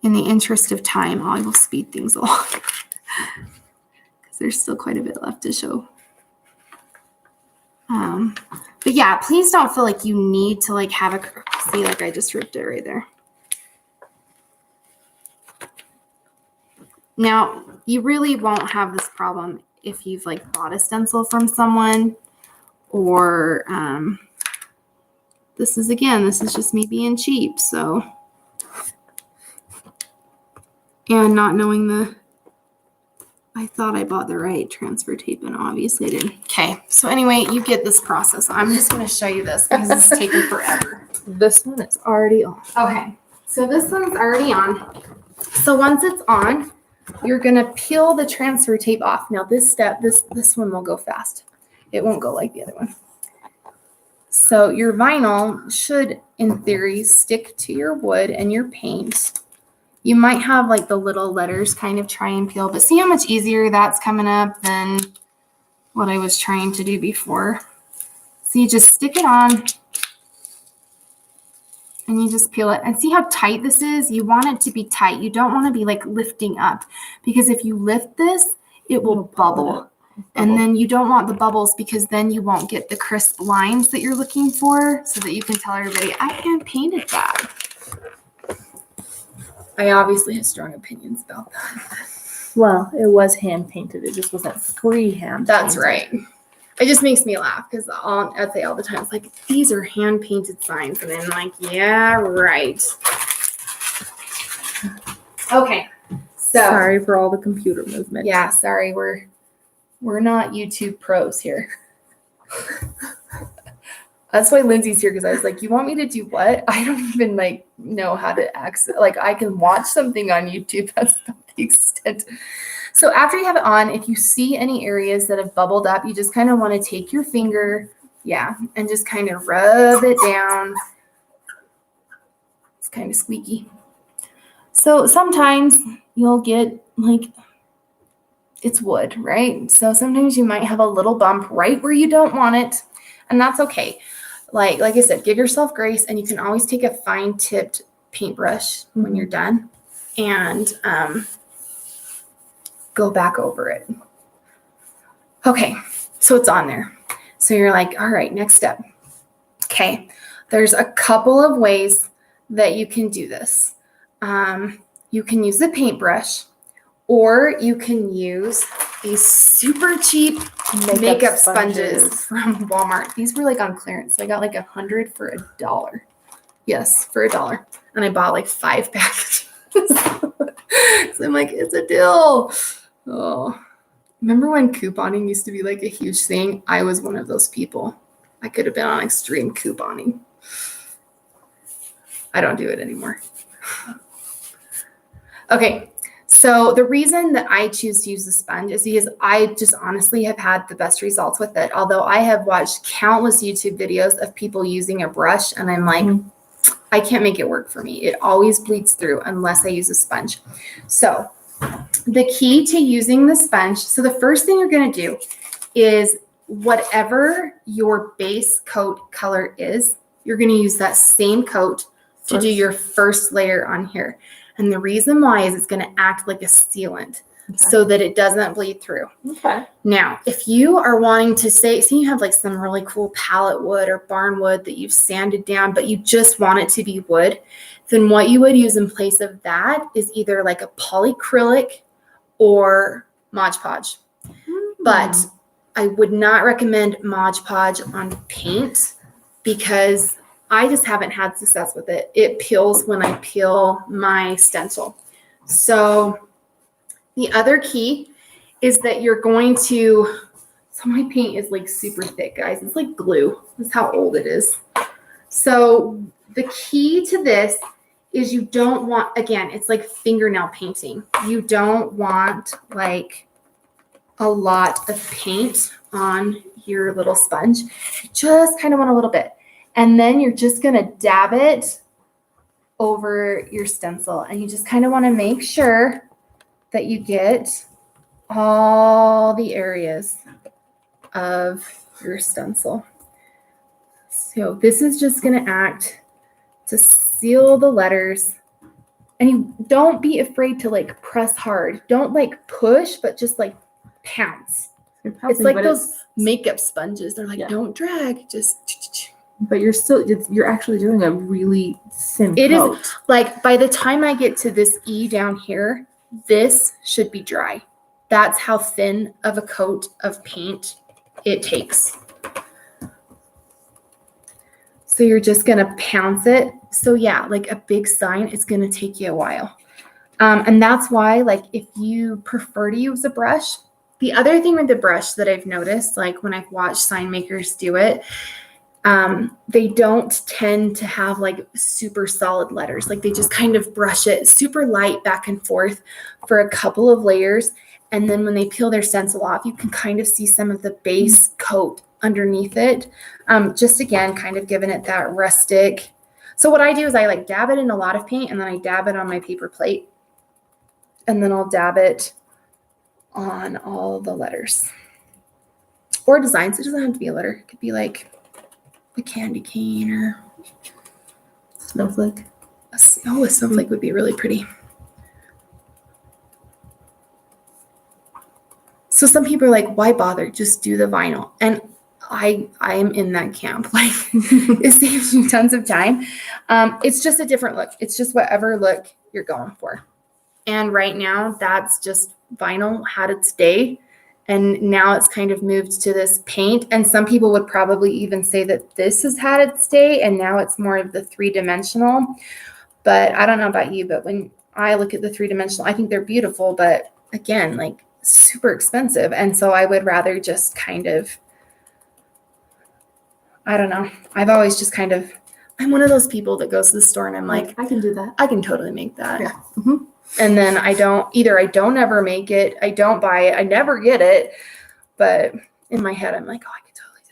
in the interest of time, I will speed things along because there's still quite a bit left to show. But yeah, please don't feel like you need to like have see, like I just ripped it right there. Now, you really won't have this problem if you've like bought a stencil from someone or this is just me being cheap. So, and not knowing I thought I bought the right transfer tape and obviously I didn't. Okay, so anyway, you get this process. I'm just going to show you this because it's taking forever. This one is already on. Okay, so this one's already on. So once it's on, you're going to peel the transfer tape off. Now this step, this one will go fast. It won't go like the other one. So your vinyl should, in theory, stick to your wood and your paint. You might have like the little letters kind of try and peel, but see how much easier that's coming up than what I was trying to do before. So you just stick it on and you just peel it, and see how tight this is? You want it to be tight. You don't want to be like lifting up, because if you lift this, it will bubble. And then you don't want the bubbles, because then you won't get the crisp lines that you're looking for, so that you can tell everybody, I hand painted that. I obviously have strong opinions about that. Well, it was hand painted. It just wasn't freehand. That's right. It just makes me laugh, because I say all the time, it's like, these are hand painted signs. And I'm like, yeah, right. Okay. So Sorry for all the computer movement. yeah, sorry, we're not YouTube pros here. That's why Lindsay's here, because I was like, you want me to do what? I don't even like know how to access. Like, I can watch something on YouTube. That's not the extent. So after you have it on, if you see any areas that have bubbled up, you just kind of want to take your finger, and just kind of rub it down. It's kind of squeaky. So sometimes you'll get like, it's wood, right? So sometimes you might have a little bump right where you don't want it, and that's okay. Like I said, give yourself grace, and you can always take a fine-tipped paintbrush when you're done and go back over it. Okay, so it's on there. So you're like, all right, next step. Okay, there's a couple of ways that you can do this. You can use the paintbrush, or you can use these super cheap makeup sponges from Walmart. These were like on clearance. So I got like 100 for $1. Yes, for $1. And I bought like 5 packages. So I'm like, it's a deal. Oh, remember when couponing used to be like a huge thing? I was one of those people. I could have been on extreme couponing. I don't do it anymore. Okay, so the reason that I choose to use the sponge is because I just honestly have had the best results with it. Although I have watched countless YouTube videos of people using a brush, and I'm like, I can't make it work for me. It always bleeds through unless I use a sponge. So the key to using the sponge, so the first thing you're going to do is whatever your base coat color is, you're going to use that same coat to do your first layer on here. And the reason why is it's going to act like a sealant so that it doesn't bleed through. Okay. Now, if you are wanting to say you have like some really cool pallet wood or barn wood that you've sanded down, but you just want it to be wood, then what you would use in place of that is either like a polyacrylic or Mod Podge. But I would not recommend Mod Podge on paint, because I just haven't had success with it. It peels when I peel my stencil. So the other key is that you're going to, so my paint is like super thick, guys. It's like glue. That's how old it is. So the key to this is you don't want, again, it's like fingernail painting. You don't want like a lot of paint on your little sponge. You just kind of want a little bit. And then you're just going to dab it over your stencil. And you just kind of want to make sure that you get all the areas of your stencil. So this is just going to act to seal the letters. And you don't be afraid to like press hard. Don't like push, but just like pounce. It's like those makeup sponges. They're like, don't drag, just. But you're actually doing a really thin It coat. is like, by the time I get to this E down here, this should be dry. That's how thin of a coat of paint it takes. So you're just going to pounce it. So yeah, like a big sign, it's going to take you a while. And that's why, like, if you prefer to use a brush, the other thing with the brush that I've noticed, like when I've watched sign makers do it, they don't tend to have like super solid letters. Like they just kind of brush it super light back and forth for a couple of layers. And then when they peel their stencil off, you can kind of see some of the base coat underneath it. Just again, kind of giving it that rustic. So what I do is I like dab it in a lot of paint and then I dab it on my paper plate. And then I'll dab it on all the letters or designs. It doesn't have to be a letter. It could be like a candy cane or Snowflake. a snowflake would be really pretty. So some people are like, why bother? Just do the vinyl. And I am in that camp. Like, it saves you tons of time. It's just a different look. It's just whatever look you're going for. And right now, that's just vinyl had its day. And now it's kind of moved to this paint. And some people would probably even say that this has had its day. And now it's more of the 3-dimensional. But I don't know about you, but when I look at the 3-dimensional, I think they're beautiful. But again, like, super expensive. And so I would rather just kind of, I don't know. I've always just kind of, I'm one of those people that goes to the store and I'm like, I can do that. I can totally make that. Yeah. Mm-hmm. And then I don't ever make it. I don't buy it. I never get it. But in my head, I'm like, oh,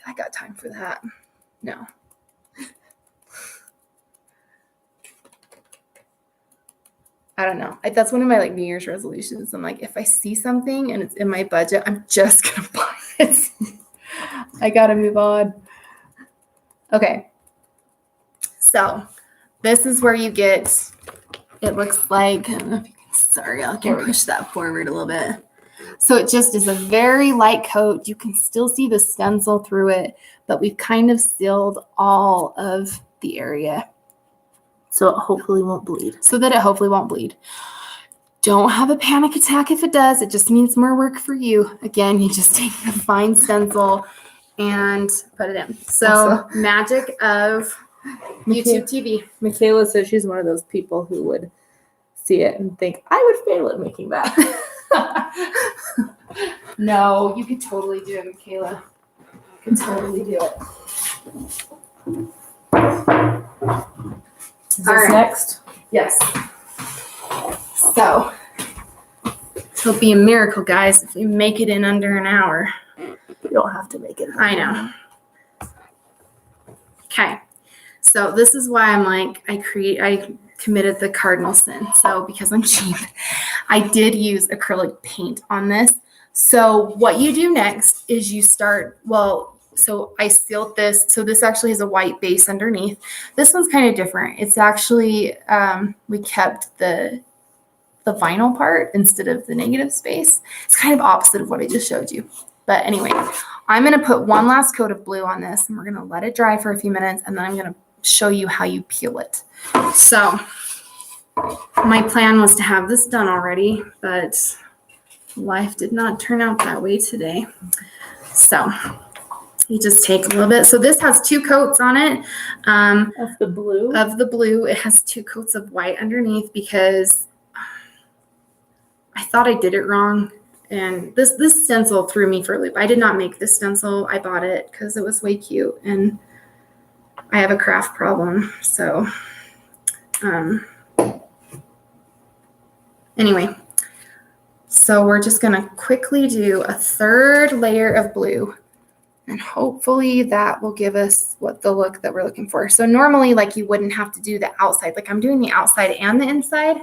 I got time for that. No. I don't know. That's one of my like New Year's resolutions. I'm like, if I see something and it's in my budget, I'm just going to buy it. I got to move on. Okay. So this is where you get, it looks like, I don't know if you can, sorry, I can push that forward a little bit. So it just is a very light coat. You can still see the stencil through it, but we've kind of sealed all of the area. So it hopefully won't bleed. So that it hopefully won't bleed. Don't have a panic attack if it does. It just means more work for you. Again, you just take the fine stencil and put it in. So Also, magic of YouTube TV. Michaela says she's one of those people who would see it and think, I would fail at making that. No, you could totally do it, Michaela. You could totally do it. Is this All right. next? Yes. So it'll be a miracle, guys, if we make it in under an hour. You don't have to make it. I know. Okay. So this is why I'm like, I committed the cardinal sin. So because I'm cheap, I did use acrylic paint on this. So what you do next is you start, so I sealed this. So this actually has a white base underneath. This one's kind of different. It's actually, we kept the vinyl part instead of the negative space. It's kind of opposite of what I just showed you. But anyway, I'm going to put one last coat of blue on this and we're going to let it dry for a few minutes and then I'm going to show you how you peel it. So my plan was to have this done already, but life did not turn out that way today. So you just take a little bit. So this has 2 coats on it. Of the blue? Of the blue. It has 2 coats of white underneath because I thought I did it wrong. And this stencil threw me for a loop. I did not make this stencil. I bought it because it was way cute. And I have a craft problem. So anyway. So we're just going to quickly do a 3rd layer of blue. And hopefully that will give us the look that we're looking for. So normally, like, you wouldn't have to do the outside. Like, I'm doing the outside and the inside.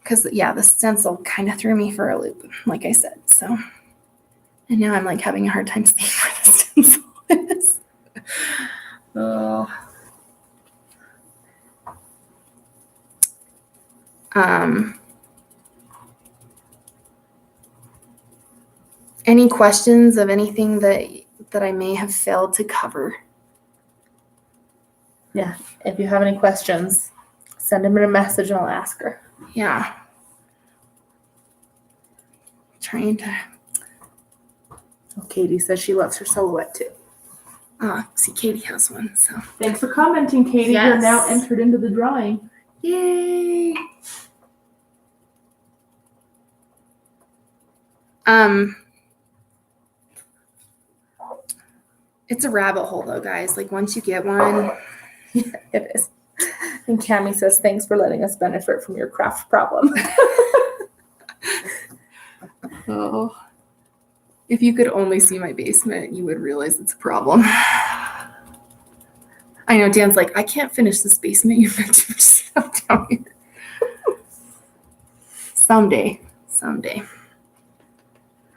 Because, yeah, the stencil kind of threw me for a loop, like I said. So, and now I'm, like, having a hard time seeing where the stencil is. Oh. Any questions of anything that I may have failed to cover? Yeah. If you have any questions, send them a message and I'll ask her. Yeah. Trying to. Oh, Katie says she loves her silhouette too. See, Katie has one, so. Thanks for commenting, Katie. Yes. You're now entered into the drawing. Yay. It's a rabbit hole though, guys. Like once you get one, It is. And Cammie says, thanks for letting us benefit from your craft problem. oh. If you could only see my basement, you would realize it's a problem. I know Dan's like, I can't finish this basement. You meant to just come down here. Someday.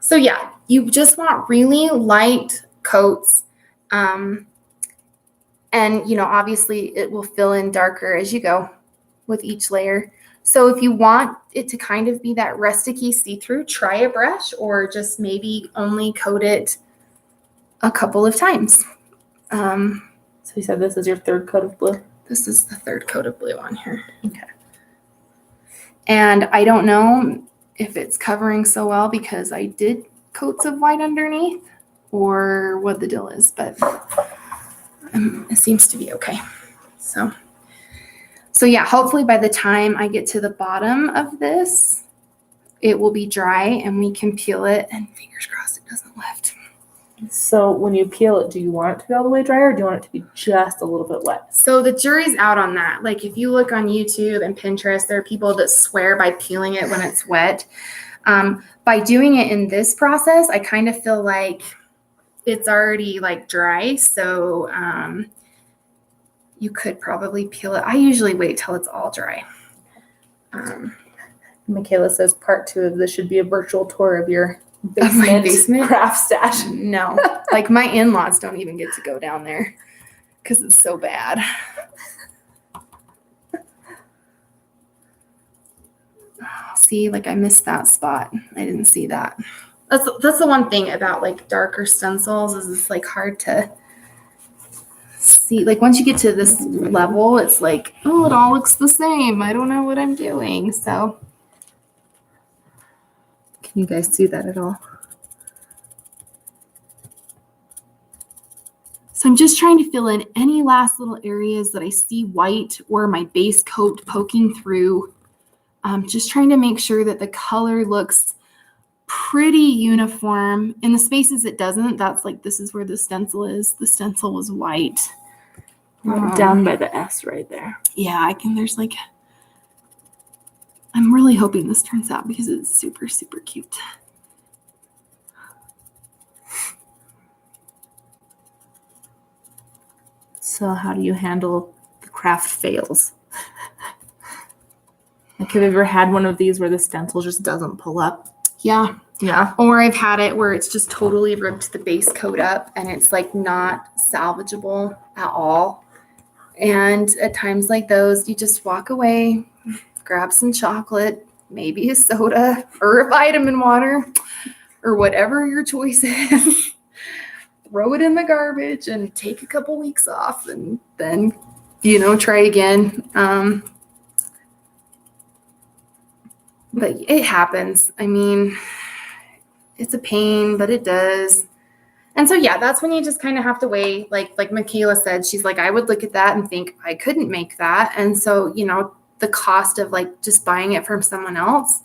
So yeah, you just want really light coats. And, obviously it will fill in darker as you go with each layer. So if you want it to kind of be that rusticy see-through, try a brush or just maybe only coat it a couple of times. So you said this is your third coat of blue? This is the third coat of blue on here. Okay. And I don't know if it's covering so well because I did coats of white underneath or what the deal is, but it seems to be okay. So yeah, hopefully by the time I get to the bottom of this, it will be dry and we can peel it and fingers crossed it doesn't lift. So when you peel it, do you want it to be all the way dry or do you want it to be just a little bit wet? So the jury's out on that. Like if you look on YouTube and Pinterest, there are people that swear by peeling it when it's wet. By doing it in this process, I kind of feel like it's already like dry. So you could probably peel it. I usually wait till it's all dry. Michaela says part 2 of this should be a virtual tour of your Of my basement? craft stash. No, like my in-laws don't even get to go down there because it's so bad. See, like I missed that spot. I didn't see that. That's the one thing about like darker stencils is it's like hard to see. Like once you get to this level, it's like, oh, it all looks the same. I don't know what I'm doing. So Can you guys see that at all? I'm just trying to fill in any last little areas that I see white or my base coat poking through. Just trying to make sure that the color looks pretty uniform. In the spaces it doesn't, that's like, this is where the stencil is. The stencil was white. Down by the S right there. Yeah, I'm really hoping this turns out because it's super, super cute. So how do you handle the craft fails? Like, have you ever had one of these where the stencil just doesn't pull up? Yeah. Yeah. Or I've had it where it's just totally ripped the base coat up and it's like not salvageable at all. And at times like those, you just walk away, grab some chocolate, maybe a soda or a vitamin water or whatever your choice is. Throw it in the garbage and take a couple weeks off and then, try again. But it happens. I mean, it's a pain, but it does. And so, yeah, that's when you just kind of have to weigh, like Michaela said, she's like, I would look at that and think I couldn't make that. And so, the cost of like just buying it from someone else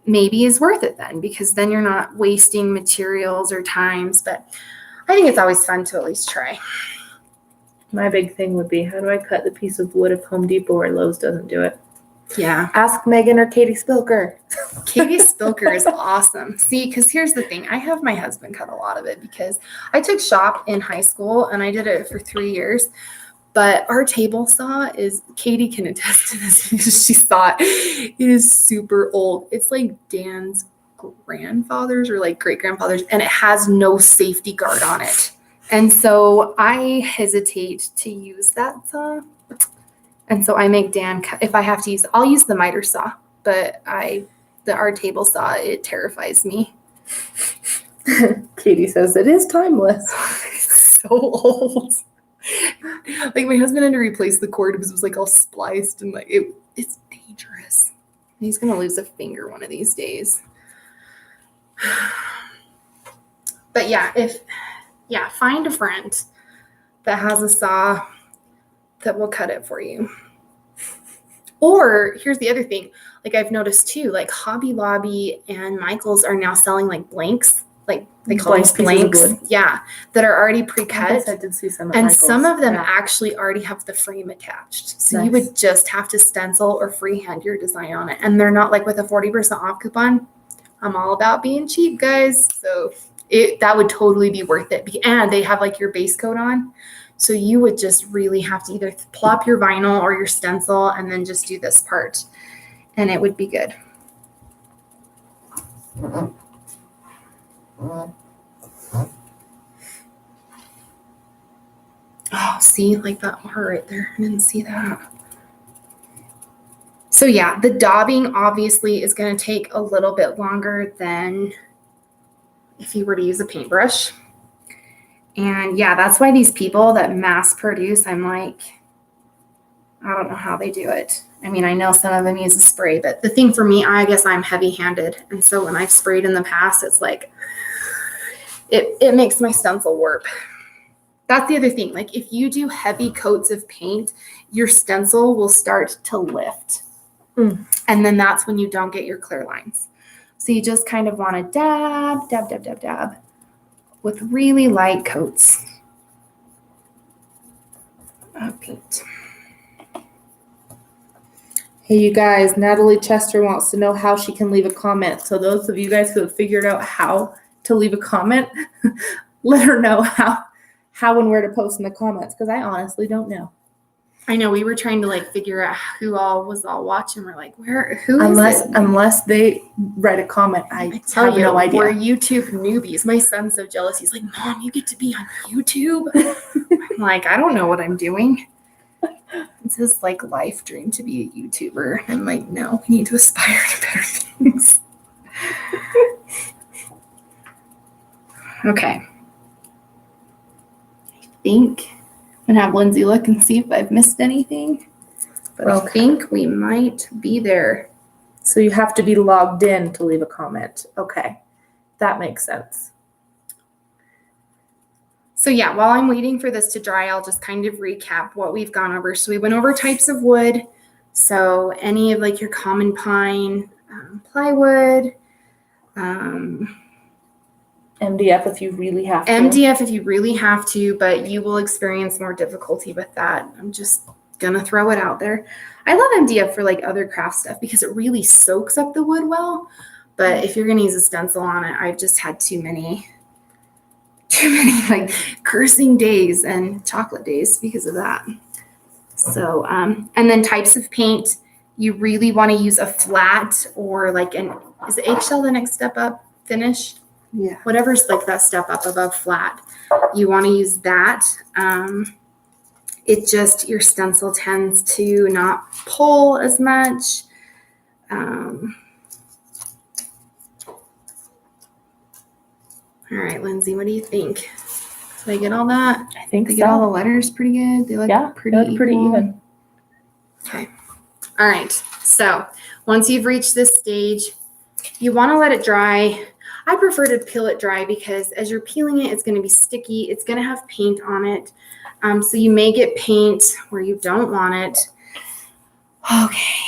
maybe is worth it then, because then you're not wasting materials or times. But I think it's always fun to at least try. My big thing would be, how do I cut the piece of wood if Home Depot or Lowe's doesn't do it? Yeah. Ask Megan or Katie Spilker. Katie Spilker is awesome. See, because here's the thing. I have my husband cut a lot of it because I took shop in high school and I did it for 3 years. But our table saw is, Katie can attest to this because she saw it. It is super old. It's like Dan's grandfather's or like great grandfather's, and it has no safety guard on it. And so I hesitate to use that saw. And so I make Dan cut. If I have to use, I'll use the miter saw, but our table saw, it terrifies me. Katie says it is timeless. It's so old. Like my husband had to replace the cord because it was like all spliced and like it's dangerous. He's gonna lose a finger one of these days. But find a friend that has a saw that will cut it for you. Or here's the other thing, like I've noticed too, like Hobby Lobby and Michael's are now selling like blanks, like they call them blanks, that are already pre-cut. I did see some at and Michael's. Some of them actually already have the frame attached. So You would just have to stencil or freehand your design on it. And they're not like with a 40% off coupon. I'm all about being cheap, guys. So that would totally be worth it. And they have like your base coat on. So you would just really have to either plop your vinyl or your stencil and then just do this part. And it would be good. Oh, see, like that R right there. I didn't see that. So yeah, the daubing obviously is going to take a little bit longer than if you were to use a paintbrush. And yeah, that's why these people that mass produce, I'm like, I don't know how they do it. I mean, I know some of them use a spray, but the thing for me, I guess I'm heavy-handed. And so when I've sprayed in the past, it's like, it makes my stencil warp. That's the other thing. Like if you do heavy coats of paint, your stencil will start to lift. And then that's when you don't get your clear lines. So you just kind of want to dab, dab, dab, dab, dab with really light coats of paint. Hey, you guys, Natalie Chester wants to know how she can leave a comment. So those of you guys who have figured out how to leave a comment, let her know how and where to post in the comments, because I honestly don't know. I know we were trying to like figure out who all was watching. We're like, who is it? Unless they write a comment, I tell have you, no idea. We're YouTube newbies. My son's so jealous. He's like, Mom, you get to be on YouTube. I'm like, I don't know what I'm doing. It's his like life dream to be a YouTuber. I'm like, no, we need to aspire to better things. Okay. I think I'm gonna have Lindsay look and see if I've missed anything. But I think we might be there. So you have to be logged in to leave a comment. Okay, that makes sense. So yeah, while I'm waiting for this to dry, I'll just kind of recap what we've gone over. So we went over types of wood. So any of like your common pine, plywood, MDF if you really have to. MDF if you really have to, but you will experience more difficulty with that. I'm just gonna throw it out there. I love MDF for like other craft stuff because it really soaks up the wood well. But if you're gonna use a stencil on it, I've just had too many like cursing days and chocolate days because of that. So, and then types of paint, you really want to use a flat or like is the eggshell the next step up finish? Yeah. Whatever's like that step up above flat, you want to use that. It just, your stencil tends to not pull as much. All right, Lindsay, what do you think? Did I get all that? I think They so. get all the letters pretty good. They look pretty even. Okay. All right. So once you've reached this stage, you want to let it dry. I prefer to peel it dry because as you're peeling it, it's going to be sticky. It's going to have paint on it. So you may get paint where you don't want it. Okay.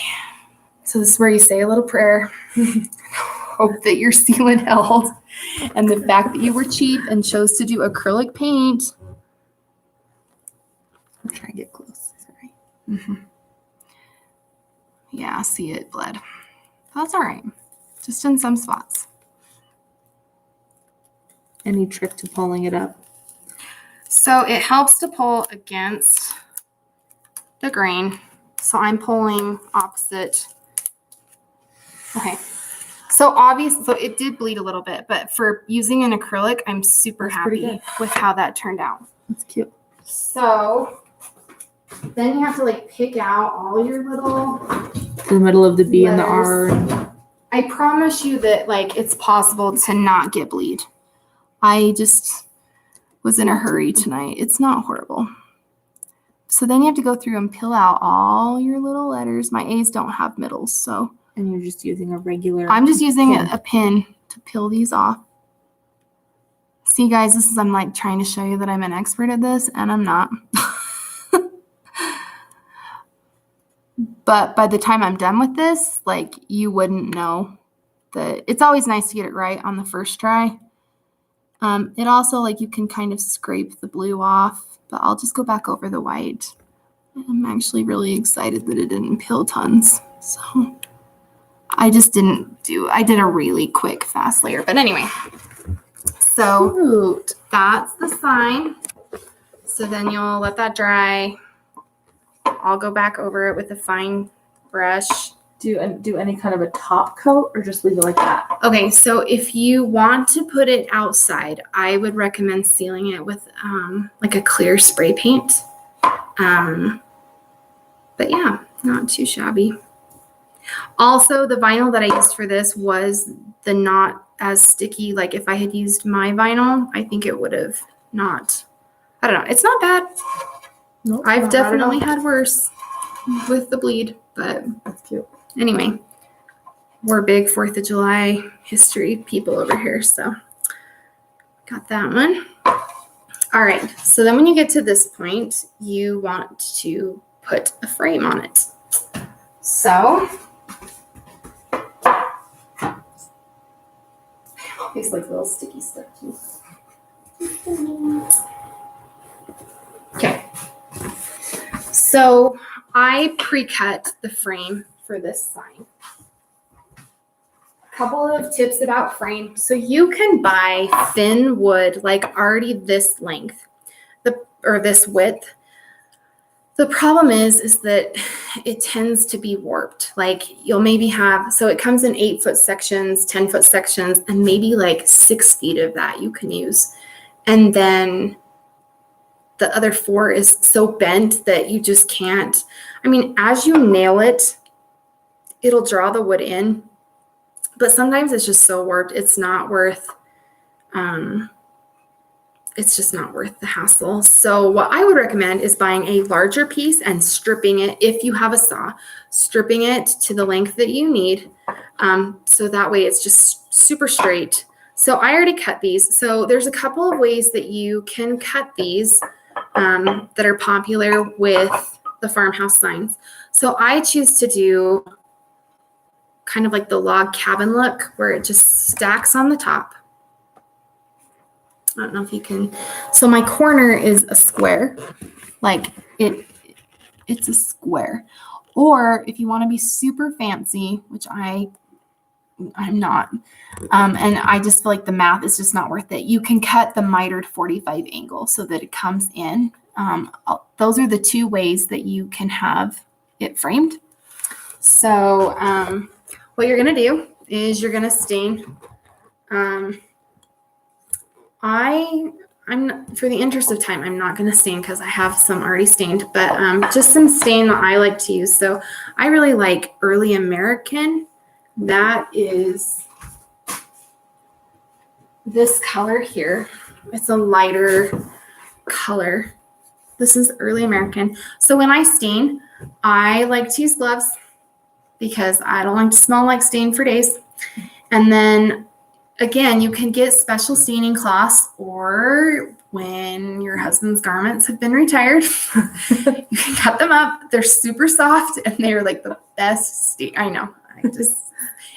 So this is where you say a little prayer. Hope that your sealant held. And the fact that you were cheap and chose to do acrylic paint. I'm trying to get close. Sorry. Yeah, see it bled. That's all right. Just in some spots. Any trick to pulling it up? So it helps to pull against the grain. So I'm pulling opposite. Okay. So obviously, so it did bleed a little bit, but for using an acrylic, I'm super happy with how that turned out. That's cute. So then you have to like pick out all your little. The middle of the B letters. and the R. I promise you that like it's possible to not get bleed. I just was in a hurry tonight. It's not horrible. So then you have to go through and peel out all your little letters. My A's don't have middles, so. And you're just using a regular. I'm just using pin. a pin to peel these off. See, guys, I'm like trying to show you that I'm an expert at this, and I'm not. But by the time I'm done with this, like, you wouldn't know that. It's always nice to get it right on the first try. It also, like, you can kind of scrape the blue off, but I'll just go back over the white. I'm actually really excited that it didn't peel tons. So I did a really quick, fast layer. But anyway, so Cute. that's the sign. So then you'll let that dry. I'll go back over it with a fine brush. Do any kind of a top coat or just leave it like that? Okay, so if you want to put it outside, I would recommend sealing it with like a clear spray paint. But yeah, not too shabby. Also, the vinyl that I used for this was the not as sticky. Like if I had used my vinyl, I think it would have not. I don't know. It's not bad. Nope, I've not bad at definitely all. had worse with the bleed, but That's cute. anyway, we're big 4th of July history people over here, so got that one. All right, so then when you get to this point, you want to put a frame on it. So, these like little sticky stuff too. Okay, so I pre-cut the frame for this sign. Couple of tips about frame. So you can buy thin wood, like already this length, or this width. The problem is that it tends to be warped. Like you'll maybe have, so it comes in 8-foot sections, 10-foot sections, and maybe like 6 feet of that you can use. And then the other 4 is so bent that you just can't. I mean, as you nail it, it'll draw the wood in. But sometimes it's just so warped, it's not worth, it's just not worth the hassle. So what I would recommend is buying a larger piece and stripping it, if you have a saw, stripping it to the length that you need. So that way it's just super straight. So I already cut these. So there's a couple of ways that you can cut these that are popular with the farmhouse signs. So I choose to do kind of like the log cabin look where it just stacks on the top. I don't know if you can. So my corner is a square, like it's a square. Or if you want to be super fancy, which I'm not, and I just feel like the math is just not worth it, you can cut the mitered 45 angle so that it comes in. Those are the 2 ways that you can have it framed. So what you're going to do is you're going to stain. For the interest of time, I'm not going to stain because I have some already stained, but just some stain that I like to use. So I really like Early American. That is this color here. It's a lighter color. This is Early American. So when I stain, I like to use gloves because I don't like to smell like stain for days. And then again, you can get special staining cloths, or when your husband's garments have been retired, you can cut them up. They're super soft and they're like the best stain. I know.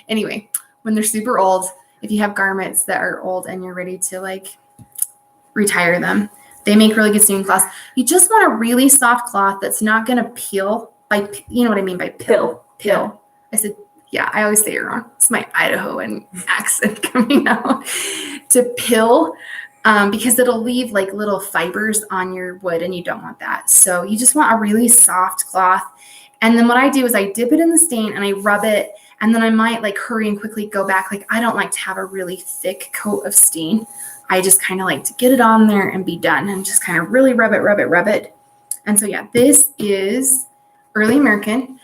Anyway, when they're super old, if you have garments that are old and you're ready to like retire them, they make really good staining cloths. You just want a really soft cloth that's not going to peel. You know what I mean by pill. Yeah. I said, yeah, I always say it wrong. It's my Idahoan accent coming out. To pill, because it'll leave like little fibers on your wood and you don't want that. So you just want a really soft cloth. And then what I do is I dip it in the stain and I rub it, and then I might like hurry and quickly go back. Like I don't like to have a really thick coat of stain. I just kind of like to get it on there and be done and just kind of really rub it. And so yeah, this is Early American.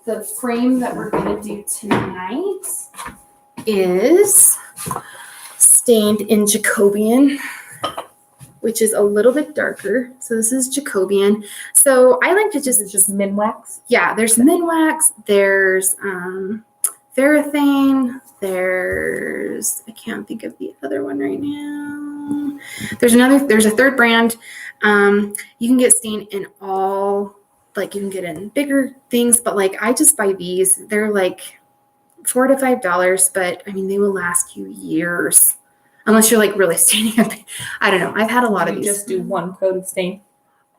The frame that we're going to do tonight is stained in Jacobian, which is a little bit darker. So this is Jacobian. So I like to just Minwax. Yeah, there's Minwax, there's Varathane, there's, I can't think of the other one right now. There's a third brand. You can get stained in all, like you can get in bigger things, but like I just buy these. They're like $4 to $5, but I mean, they will last you years unless you're like really staining up. I don't know. I've had a lot of these. Just do 1 coat of stain.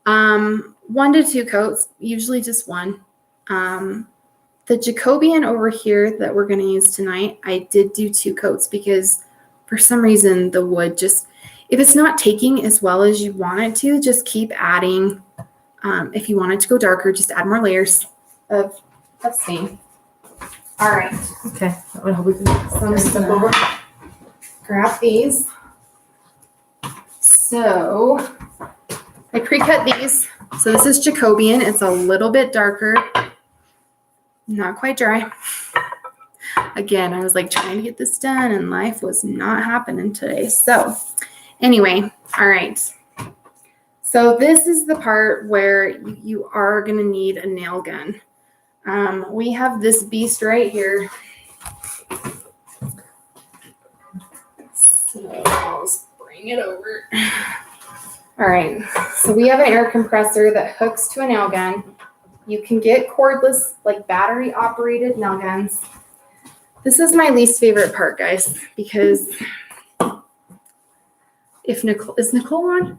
1 to 2 coats, usually just 1. The Jacobian over here that we're going to use tonight, I did do 2 coats because for some reason the wood just, if it's not taking as well as you want it to, just keep adding. If you want it to go darker, just add more layers of stain. All right. Okay. That would help we can So I'm just gonna grab these. So I pre-cut these. So this is Jacobian. It's a little bit darker. Not quite dry. Again, I was like trying to get this done and life was not happening today. So anyway, all right. So this is the part where you are going to need a nail gun. We have this beast right here. So I'll just bring it over. All right. So we have an air compressor that hooks to a nail gun. You can get cordless, like battery operated nail guns. This is my least favorite part, guys, because if Nicole, is Nicole on?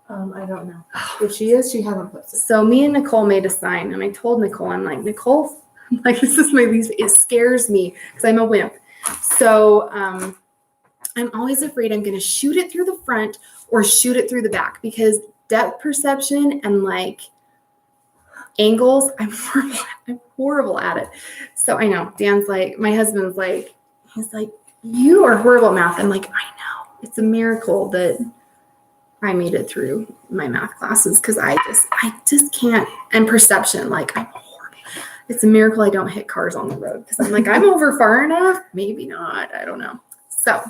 I don't know. If she is, she hasn't put it. So me and Nicole made a sign, and I told Nicole, I'm like, Nicole, like, this is my least, it scares me because I'm a wimp. So I'm always afraid I'm going to shoot it through the front or shoot it through the back because depth perception and like angles, I'm horrible at it. So I know Dan's like, my husband's like, he's like, you are horrible at math. I'm like, I know. It's a miracle that I made it through my math classes because I just can't. And perception, like I'm horrible. It's a miracle I don't hit cars on the road because I'm like, I'm over far enough. Maybe not. I don't know. So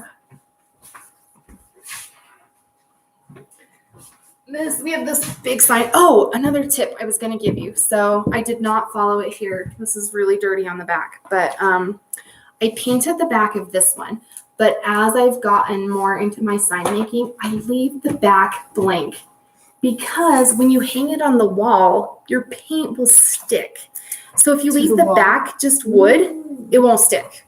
we have this big sign. Oh, another tip I was going to give you. So I did not follow it here. This is really dirty on the back, but I painted the back of this one. But as I've gotten more into my sign making, I leave the back blank because when you hang it on the wall, your paint will stick. So if you leave the back just wood, it won't stick.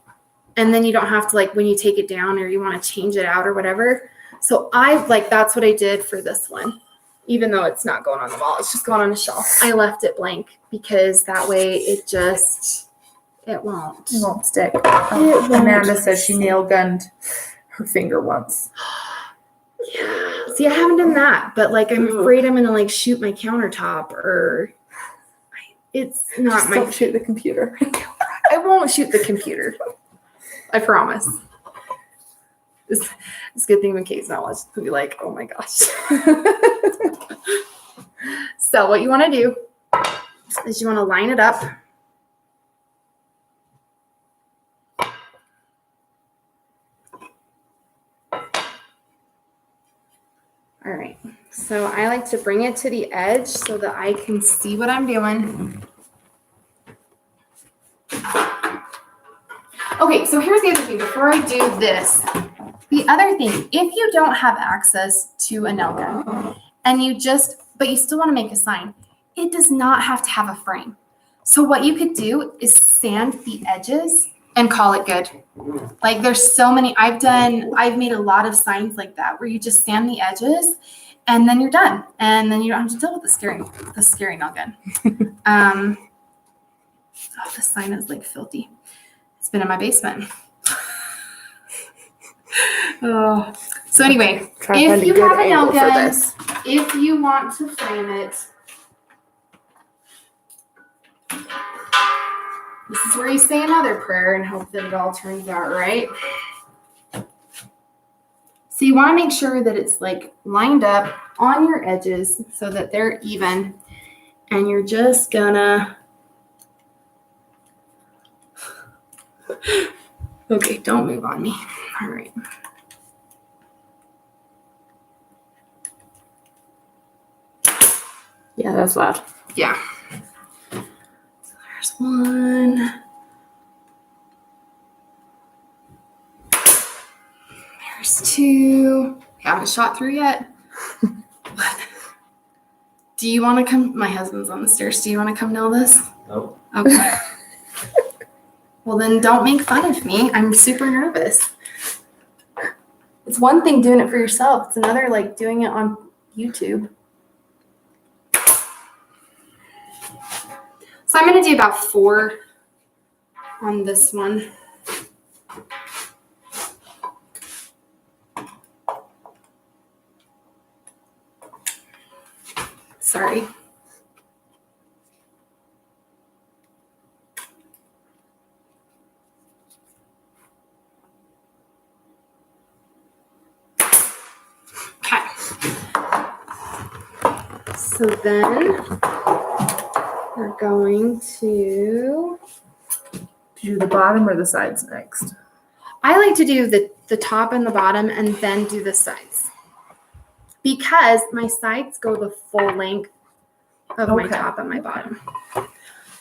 And then you don't have to, like, when you take it down or you want to change it out or whatever. So that's what I did for this one. Even though it's not going on the wall, it's just going on a shelf. I left it blank because that way it won't. It won't stick. Amanda says she nail gunned her finger once. Yeah. See, I haven't done that, but like I'm afraid I'm gonna like shoot my countertop or it's not Just don't shoot the computer. I won't shoot the computer. I promise. It's a good thing when Kate's not watching. She'll be like, oh my gosh. So what you want to do is you want to line it up. All right. So I like to bring it to the edge so that I can see what I'm doing. Okay, so here's the other thing. Before I do this, the other thing, if you don't have access to a nail gun and but you still want to make a sign, it does not have to have a frame. So what you could do is sand the edges and call it good. Like there's so many, I've made a lot of signs like that where you just sand the edges and then you're done. And then you don't have to deal with the scary nail gun. This sign is like filthy. It's been in my basement. So anyway, if you have a nail gun, if you want to frame it, this is where you say another prayer and hope that it all turns out right. So you want to make sure that it's like lined up on your edges so that they're even, and you're just gonna, okay, don't move on me. All right. Yeah, that's loud. Yeah. So there's one. There's two. We haven't shot through yet. Do you want to come? My husband's on the stairs. Do you want to come nail this? Nope. Okay. Well, then don't make fun of me. I'm super nervous. It's one thing doing it for yourself. It's another like doing it on YouTube. So I'm going to do about 4 on this one. Sorry. Okay. So then we're going to, Do the bottom or the sides next? I like to do the top and the bottom and then do the sides. Because my sides go the full length of my Okay. top and my bottom.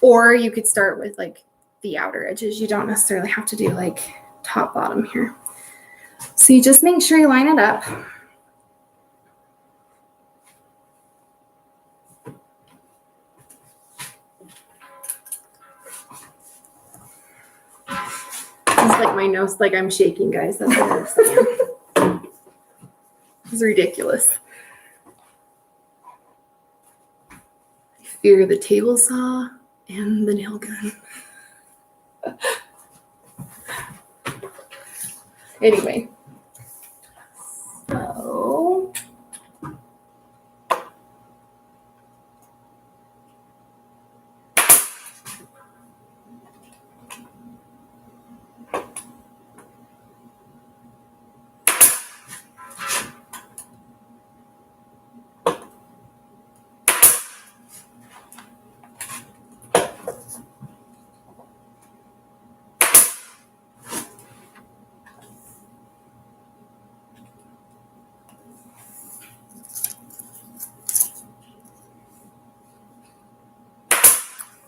Or you could start with like the outer edges. You don't necessarily have to do like top bottom here. So you just make sure you line it up. It's like my nose, like I'm shaking, guys. That's what I'm saying. It's ridiculous. I fear the table saw and the nail gun. Anyway, so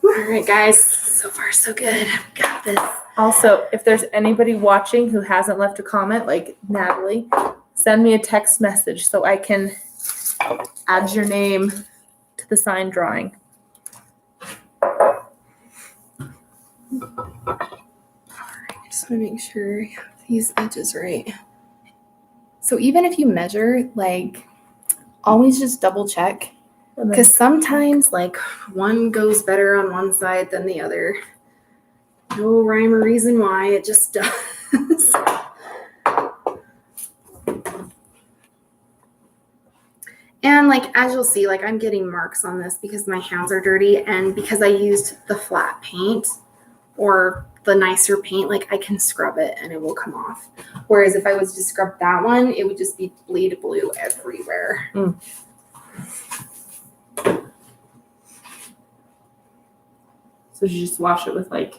all right, guys. So far, so good. Got this. Also, if there's anybody watching who hasn't left a comment, like Natalie, send me a text message so I can add your name to the sign drawing. I just want to make sure I have these edges right. So even if you measure, like, always just double check. And then- Because sometimes, like, one goes better on one side than the other. No rhyme or reason why, it just does. And, like, as you'll see, like, I'm getting marks on this because my hands are dirty and because I used the flat paint or the nicer paint, like, I can scrub it and it will come off. Whereas if I was to scrub that one, it would just be bleed blue everywhere. Mm. So you just wash it with like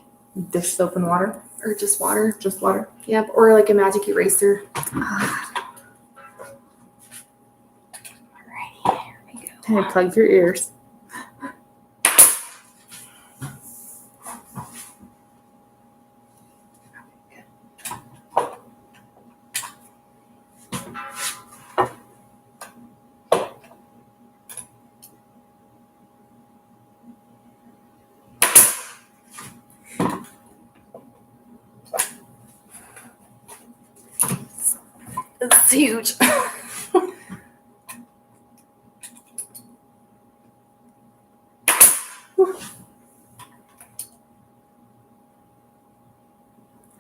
dish soap and water? Or just water. Just water? Yep, or like a magic eraser. Hey, plug your ears. It's huge.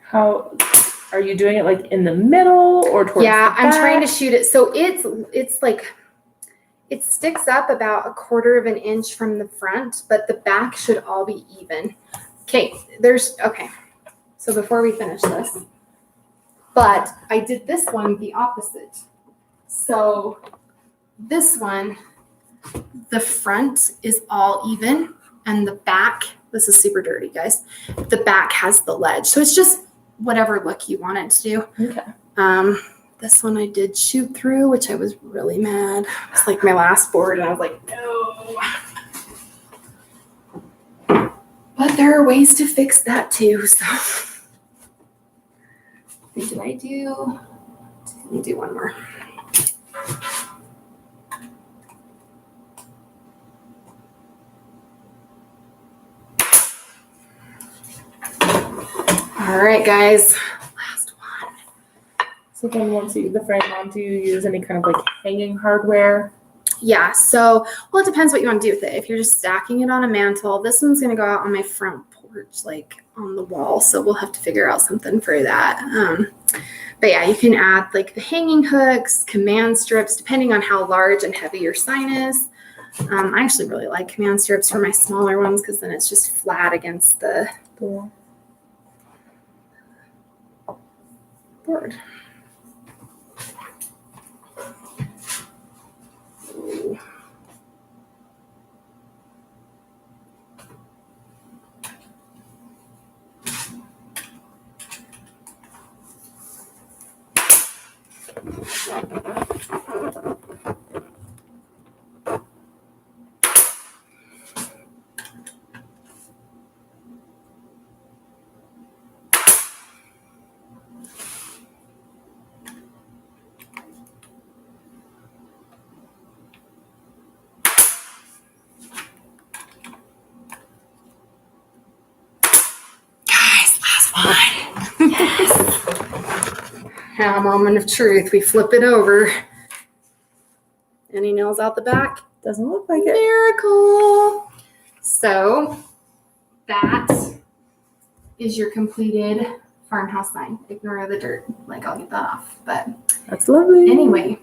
How are you doing it, like in the middle or towards Yeah, the I'm back? trying to shoot it. So it's like, it sticks up about 1/4 of an inch from the front, but the back should all be even. Okay, okay. So before we finish this, but I did this one the opposite. So this one, the front is all even and the back, this is super dirty, guys. The back has the ledge. So it's just whatever look you want it to do. Okay. This one I did shoot through, which I was really mad. It's like my last board, and I was like, no. But there are ways to fix that too. So, what did I do? Let me do one more. All right, guys. Last one. So then once you the frame on, do you use any kind of like hanging hardware? Yeah, so, well, it depends what you want to do with it. If you're just stacking it on a mantle, this one's going to go out on my front porch, like on the wall. So we'll have to figure out something for that. But yeah, you can add like the hanging hooks, command strips, depending on how large and heavy your sign is. I actually really like command strips for my smaller ones because then it's just flat against the board. Ooh. Guys, last one. Yes. Now, moment of truth. We flip it over. Any nails out the back? Doesn't look like it. Miracle. So that is your completed farmhouse sign. Ignore the dirt. Like, I'll get that off. But That's lovely. anyway,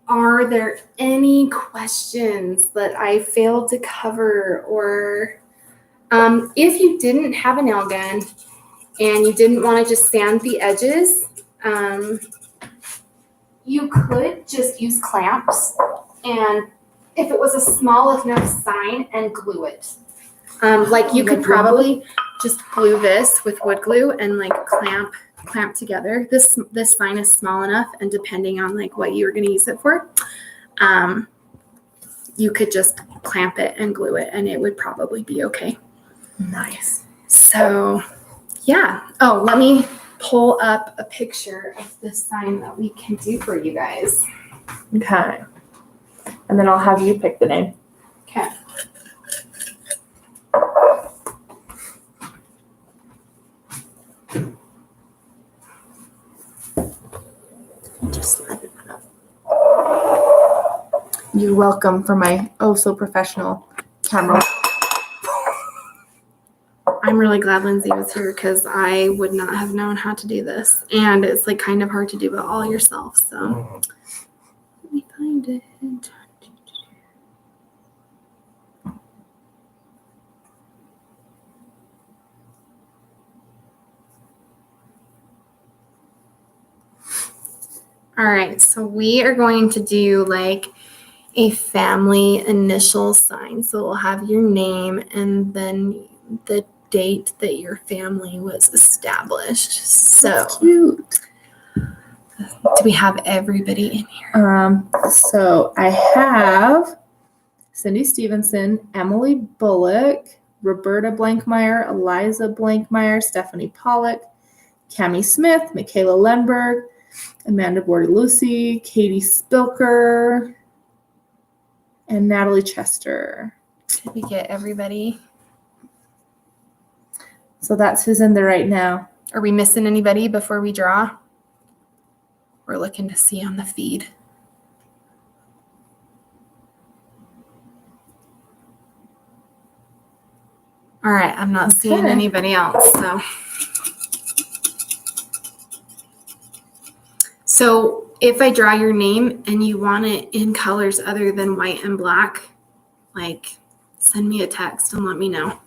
are there any questions that I failed to cover? Or if you didn't have a nail gun and you didn't want to just sand the edges, you could just use clamps, and if it was a small enough sign, and glue it. Like you could probably just glue this with wood glue and like clamp together. This sign is small enough, and depending on like what you're going to use it for, you could just clamp it and glue it, and it would probably be okay. Nice. So, yeah. Oh, let me pull up a picture of this sign that we can do for you guys. Okay. And then I'll have you pick the name. Okay. Just let it up. You're welcome for my so professional camera. I'm really glad Lindsay was here because I would not have known how to do this. And it's like kind of hard to do it all yourself. So let me find it. All right, so we are going to do like a family initial sign. So we'll have your name and then the date that your family was established. So That's cute. do we have everybody in here? So I have Cindy Stevenson, Emily Bullock, Roberta Blankmeyer, Eliza Blankmeyer, Stephanie Pollock, Cami Smith, Michaela Lenberg, Amanda Bordelucci, Katie Spilker, and Natalie Chester. Did we get everybody? So that's who's in there right now. Are we missing anybody before we draw? We're looking to see on the feed. All right, I'm not seeing Okay. anybody else. So if I draw your name and you want it in colors other than white and black, like send me a text and let me know.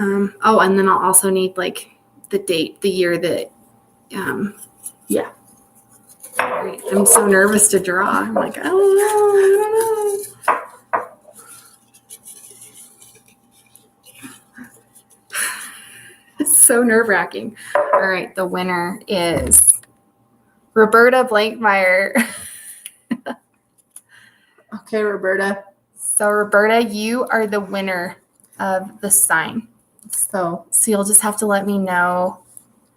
Oh, and then I'll also need like the date, the year that, Yeah. All right, I'm so nervous to draw. I'm like, I don't know. It's so nerve-wracking. All right, the winner is Roberta Blankmeyer. Okay, Roberta. So Roberta, you are the winner of the sign. So So you'll just have to let me know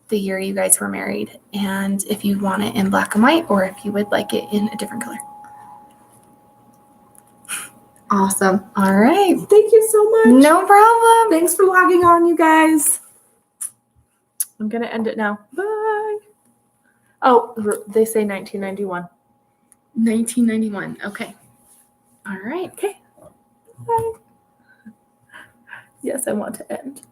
the year you guys were married and if you want it in black and white or if you would like it in a different color. awesome. All right. Thank you so much. No problem. Thanks for logging on, you guys. I'm going to end it now. Bye. Oh, they say 1991. 1991. Okay. All right. Okay. Bye. Yes, I want to end.